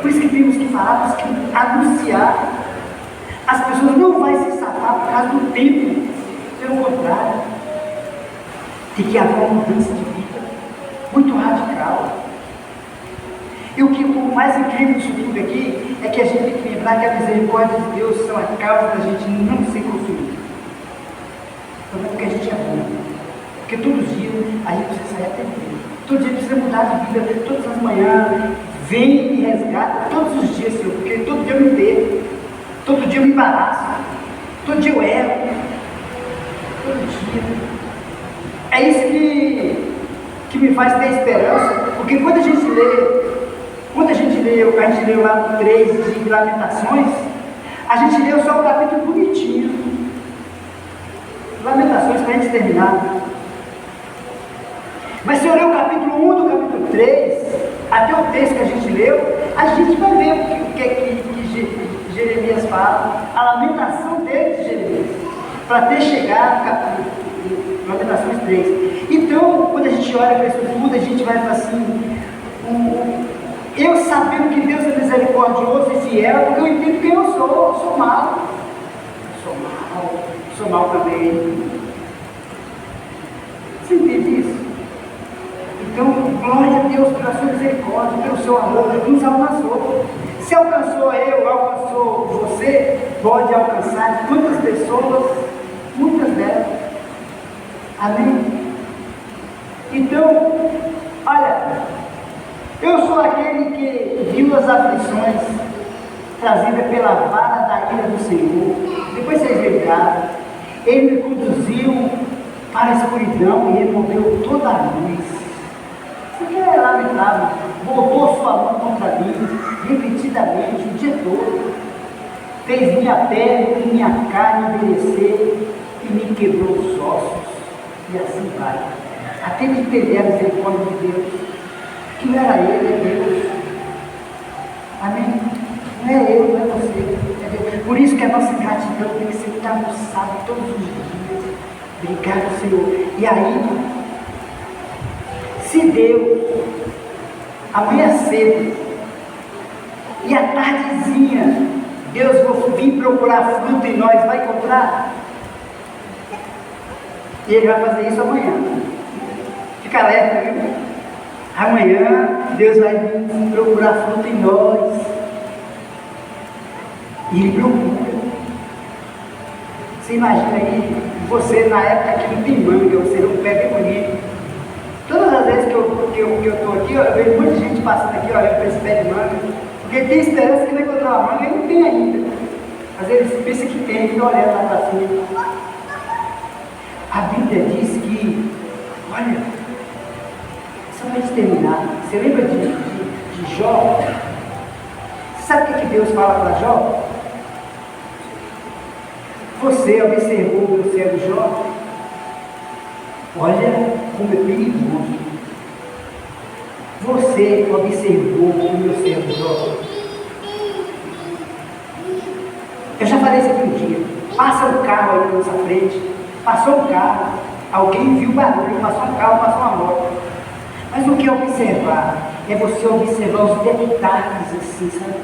Por isso que temos que falar, temos que anunciar. As pessoas não vão se safar por causa do tempo. Pelo contrário, tem que haver uma mudança de vida muito radical. E o mais incrível disso tudo aqui é que a gente tem que lembrar que a misericórdia de Deus são a causa da gente não ser consumido. Não é porque a gente é bom. Porque todos os dias a gente precisa sair atender. Todo dia precisa mudar de vida. Todas as manhãs, vem e resgata. Todos os dias, Senhor. Porque todo dia eu me perco. Todo dia eu me embaraço. Todo dia eu erro. Todo dia. É isso que me faz ter esperança. Porque quando a gente leu lá no 3 de Lamentações, a gente leu só o capítulo bonitinho. Lamentações, para a gente terminar. Mas se eu ler o capítulo 1 do capítulo 3, até o texto que a gente leu, a gente vai ver o que é que Jeremias fala, a lamentação dele de Jeremias, para até chegar no capítulo Lamentações 3. Então, quando a gente olha para isso tudo, a gente vai falar assim, eu sabendo que Deus é misericordioso e fiel, porque eu entendo quem eu sou mal. Sou mal também. Você entende isso? Então, glória a Deus pela sua misericórdia, pelo seu amor, nos alcançou. Se alcançou eu, alcançou você, pode alcançar quantas pessoas, muitas delas. Amém? Então, olha, eu sou aquele que viu as aflições trazidas pela vara da ira do Senhor. Depois vocês lembraram, Ele me conduziu para a escuridão e removeu toda a luz. Porque é lamentável, voltou sua mão contra mim, repetidamente, o dia todo. Fez minha pele e minha carne envelhecer e me quebrou os ossos. E assim vai. Até de entender a misericórdia de Deus. Que não era Ele, é Deus. Amém? Não é eu, não é você, é Deus. Por isso que a nossa gratidão tem que ser aguçada todos os dias. Obrigado, Senhor. E aí, se Deus, amanhã cedo, e à tardezinha, Deus vai vir procurar fruto em nós, vai encontrar? E Ele vai fazer isso amanhã. Fica alerta, viu? Amanhã, Deus vai vir procurar fruto em nós. E Ele procura. Você imagina aí, você na época que não tem manga, você não pega bem bonito. Todas as vezes que eu estou aqui, eu vejo muita gente passando aqui, olhando para esse pé de manga, porque tem esperança que vai encontrar uma manga e não tem ainda. Às vezes pensa que tem, fica olhando lá para cima. A Bíblia diz que, olha, só para terminar, você lembra de Jó? Sabe o que Deus fala para Jó? Você observou o meu servo Jó? Olha como é perigoso. Você observou o meu servo Jó? Eu já falei isso aqui um dia. Passa um carro aí na nossa frente. Passou um carro. Alguém viu o barulho. Passou um carro, passou uma moto. Mas o que é observar? É você observar os detalhes assim, sabe?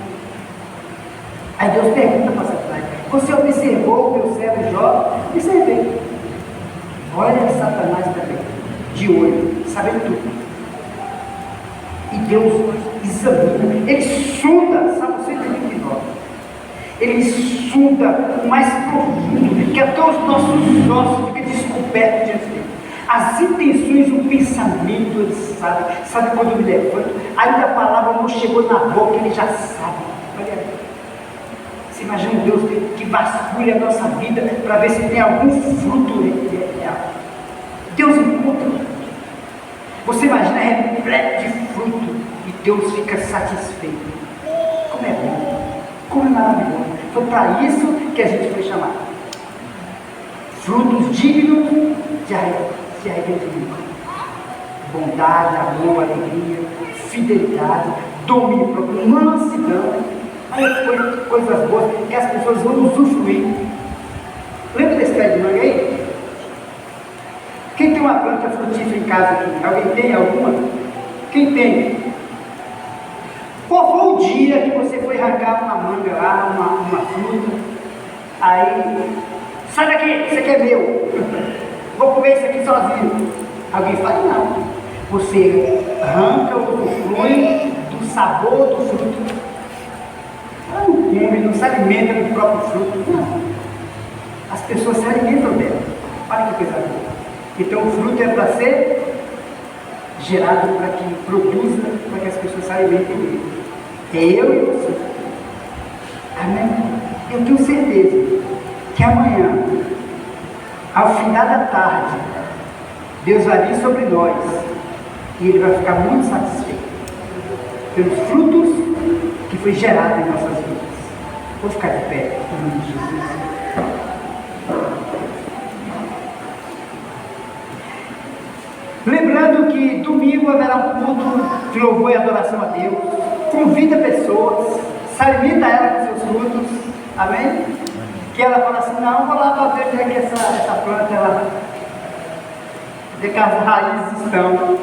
Aí Deus pergunta para Satanás: você observou o meu servo Jó? Observei. Olha Satanás também, de olho, sabendo tudo. E Deus examina, Ele sonda, Salmo 129. Ele sonda o mais profundo, que até os nossos ossos ficam descobertos diante dele. As intenções, o pensamento, Ele sabe quando eu me levanto, ainda a palavra não chegou na boca, Ele já sabe. Olha aí. Você imagina um Deus que vasculha a nossa vida para ver se tem algum fruto real. Deus encontra. Você imagina repleto de fruto e Deus fica satisfeito. Como é bom, como é maravilhoso. Foi para isso que a gente foi chamado. Frutos dignos de arrependimento. Bondade, amor, alegria, fidelidade, domínio próprio, mansidão. Olha que coisas boas que as pessoas vão usufruir. Lembra desse pé de manga aí? Quem tem uma planta frutífera em casa aqui? Alguém tem alguma? Quem tem? Qual foi o dia que você foi arrancar uma manga lá, uma fruta? Aí, sai daqui, isso aqui é meu. Vou comer isso aqui sozinho. Alguém fala, não. Você arranca o fruto do sabor do fruto. Ela não come, não se alimenta do próprio fruto. Não. As pessoas se alimentam dela. Olha que coisa boa. Então o fruto é para ser gerado, para que produza, para que as pessoas se alimentem dele. É eu e você. Amém? Eu tenho certeza que amanhã, ao final da tarde, Deus vai vir sobre nós e Ele vai ficar muito satisfeito pelos frutos que foi gerado em nossas vidas. Vou ficar de pé, em nome de Jesus. Lembrando que domingo haverá um culto de louvor e adoração a Deus. Convida pessoas, se alimenta ela com seus frutos. Amém? Que ela fala assim, não, vou lá para ver que essa planta, ela, de que as raízes estão.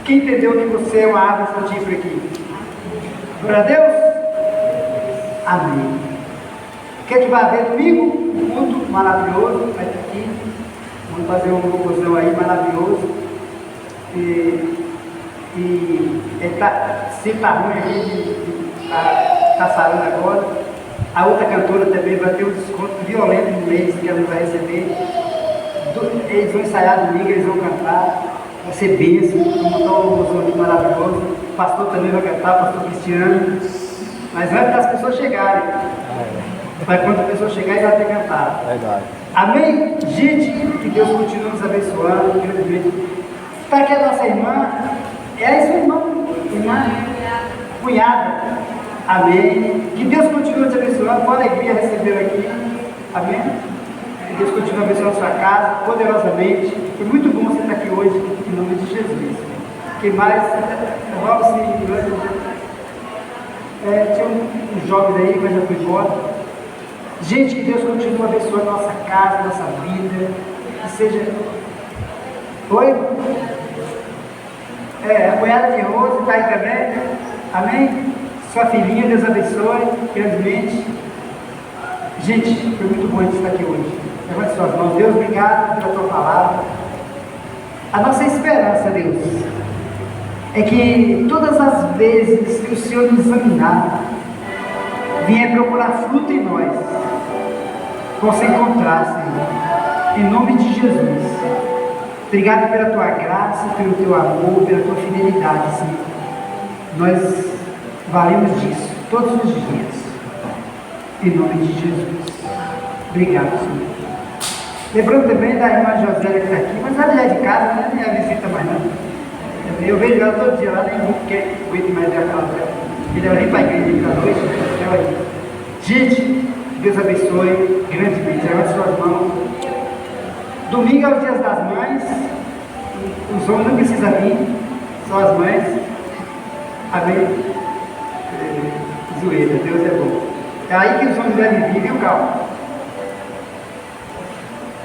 Quem entendeu que você é uma árvore frutífera aqui? Glória a Deus? Amém. O que é que vai haver domingo? Um culto maravilhoso, vai ter aqui. Vamos fazer um louvozão aí maravilhoso. E ele se está ruim aqui, está sarando agora. A outra cantora também vai ter um desconto violento no mês que ela não vai receber. Eles vão ensaiar domingo, eles vão cantar. Vai ser bênção, vamos botar um louvozão aqui maravilhoso. O pastor também vai cantar, o pastor Cristiano. Mas antes das pessoas chegarem. Mas quando a pessoa chegar, ele vai ter cantado. Verdade. Amém? Gente, que Deus continue nos abençoando grandemente. Está aqui a nossa irmã, é a sua irmã, cunhada. Amém? Que Deus continue nos abençoando, com alegria recebê-la aqui. Amém? Que Deus continue abençoando a sua casa, poderosamente. Foi muito bom você estar aqui hoje, em nome de Jesus. Quem mais? Vamos se... tinha uns jovens aí, mas já fui embora. Gente, que Deus continue abençoando nossa casa, nossa vida, que seja... Oi? A cunhada de Rose está aí também, amém? Sua filhinha, Deus abençoe grandemente. Gente, foi muito bom estar aqui hoje. Levante suas mãos. Deus, obrigado pela tua palavra. A nossa esperança, Deus, é que todas as vezes que o Senhor nos examinar, vier procurar fruto em nós, possa encontrar, Senhor, em nome de Jesus. Obrigado pela tua graça, pelo teu amor, pela tua fidelidade, Senhor. Nós valemos disso todos os dias, em nome de Jesus. Obrigado, Senhor. Lembrando também da irmã Josélia que está aqui, mas ela já é de casa, né? Nem a visita mais não. Eu vejo ela todo dia lá, nem muito que aguente mais ver aquela dela. Ele vai vir para a igreja da noite, ela aí. Gente, Deus abençoe grandemente. Levante suas mãos. Domingo é os dias das mães. Os homens não precisam vir, só as mães. Amém? Zoeira, Deus é bom. É aí que os homens devem vir, viu, Cal?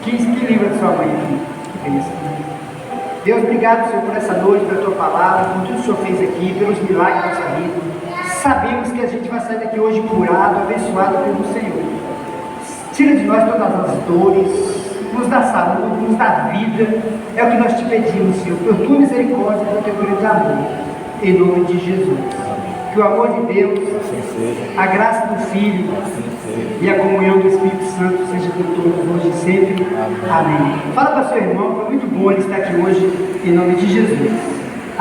Que livra de sua mãe aqui. Que bênção. Deus, obrigado, Senhor, por essa noite, pela tua palavra, por tudo que o Senhor fez aqui, pelos milagres da nossa vida. Sabemos que a gente vai sair daqui hoje curado, abençoado pelo Senhor. Tira de nós todas as dores, nos dá saúde, nos dá vida. É o que nós te pedimos, Senhor, por tua misericórdia e pelo teu grande amor. Em nome de Jesus. Que o amor de Deus, a graça do Filho e a comunhão do Espírito Santo seja com todos hoje e sempre. Amém. Fala para seu irmão, foi muito bom ele estar aqui hoje, em nome de Jesus.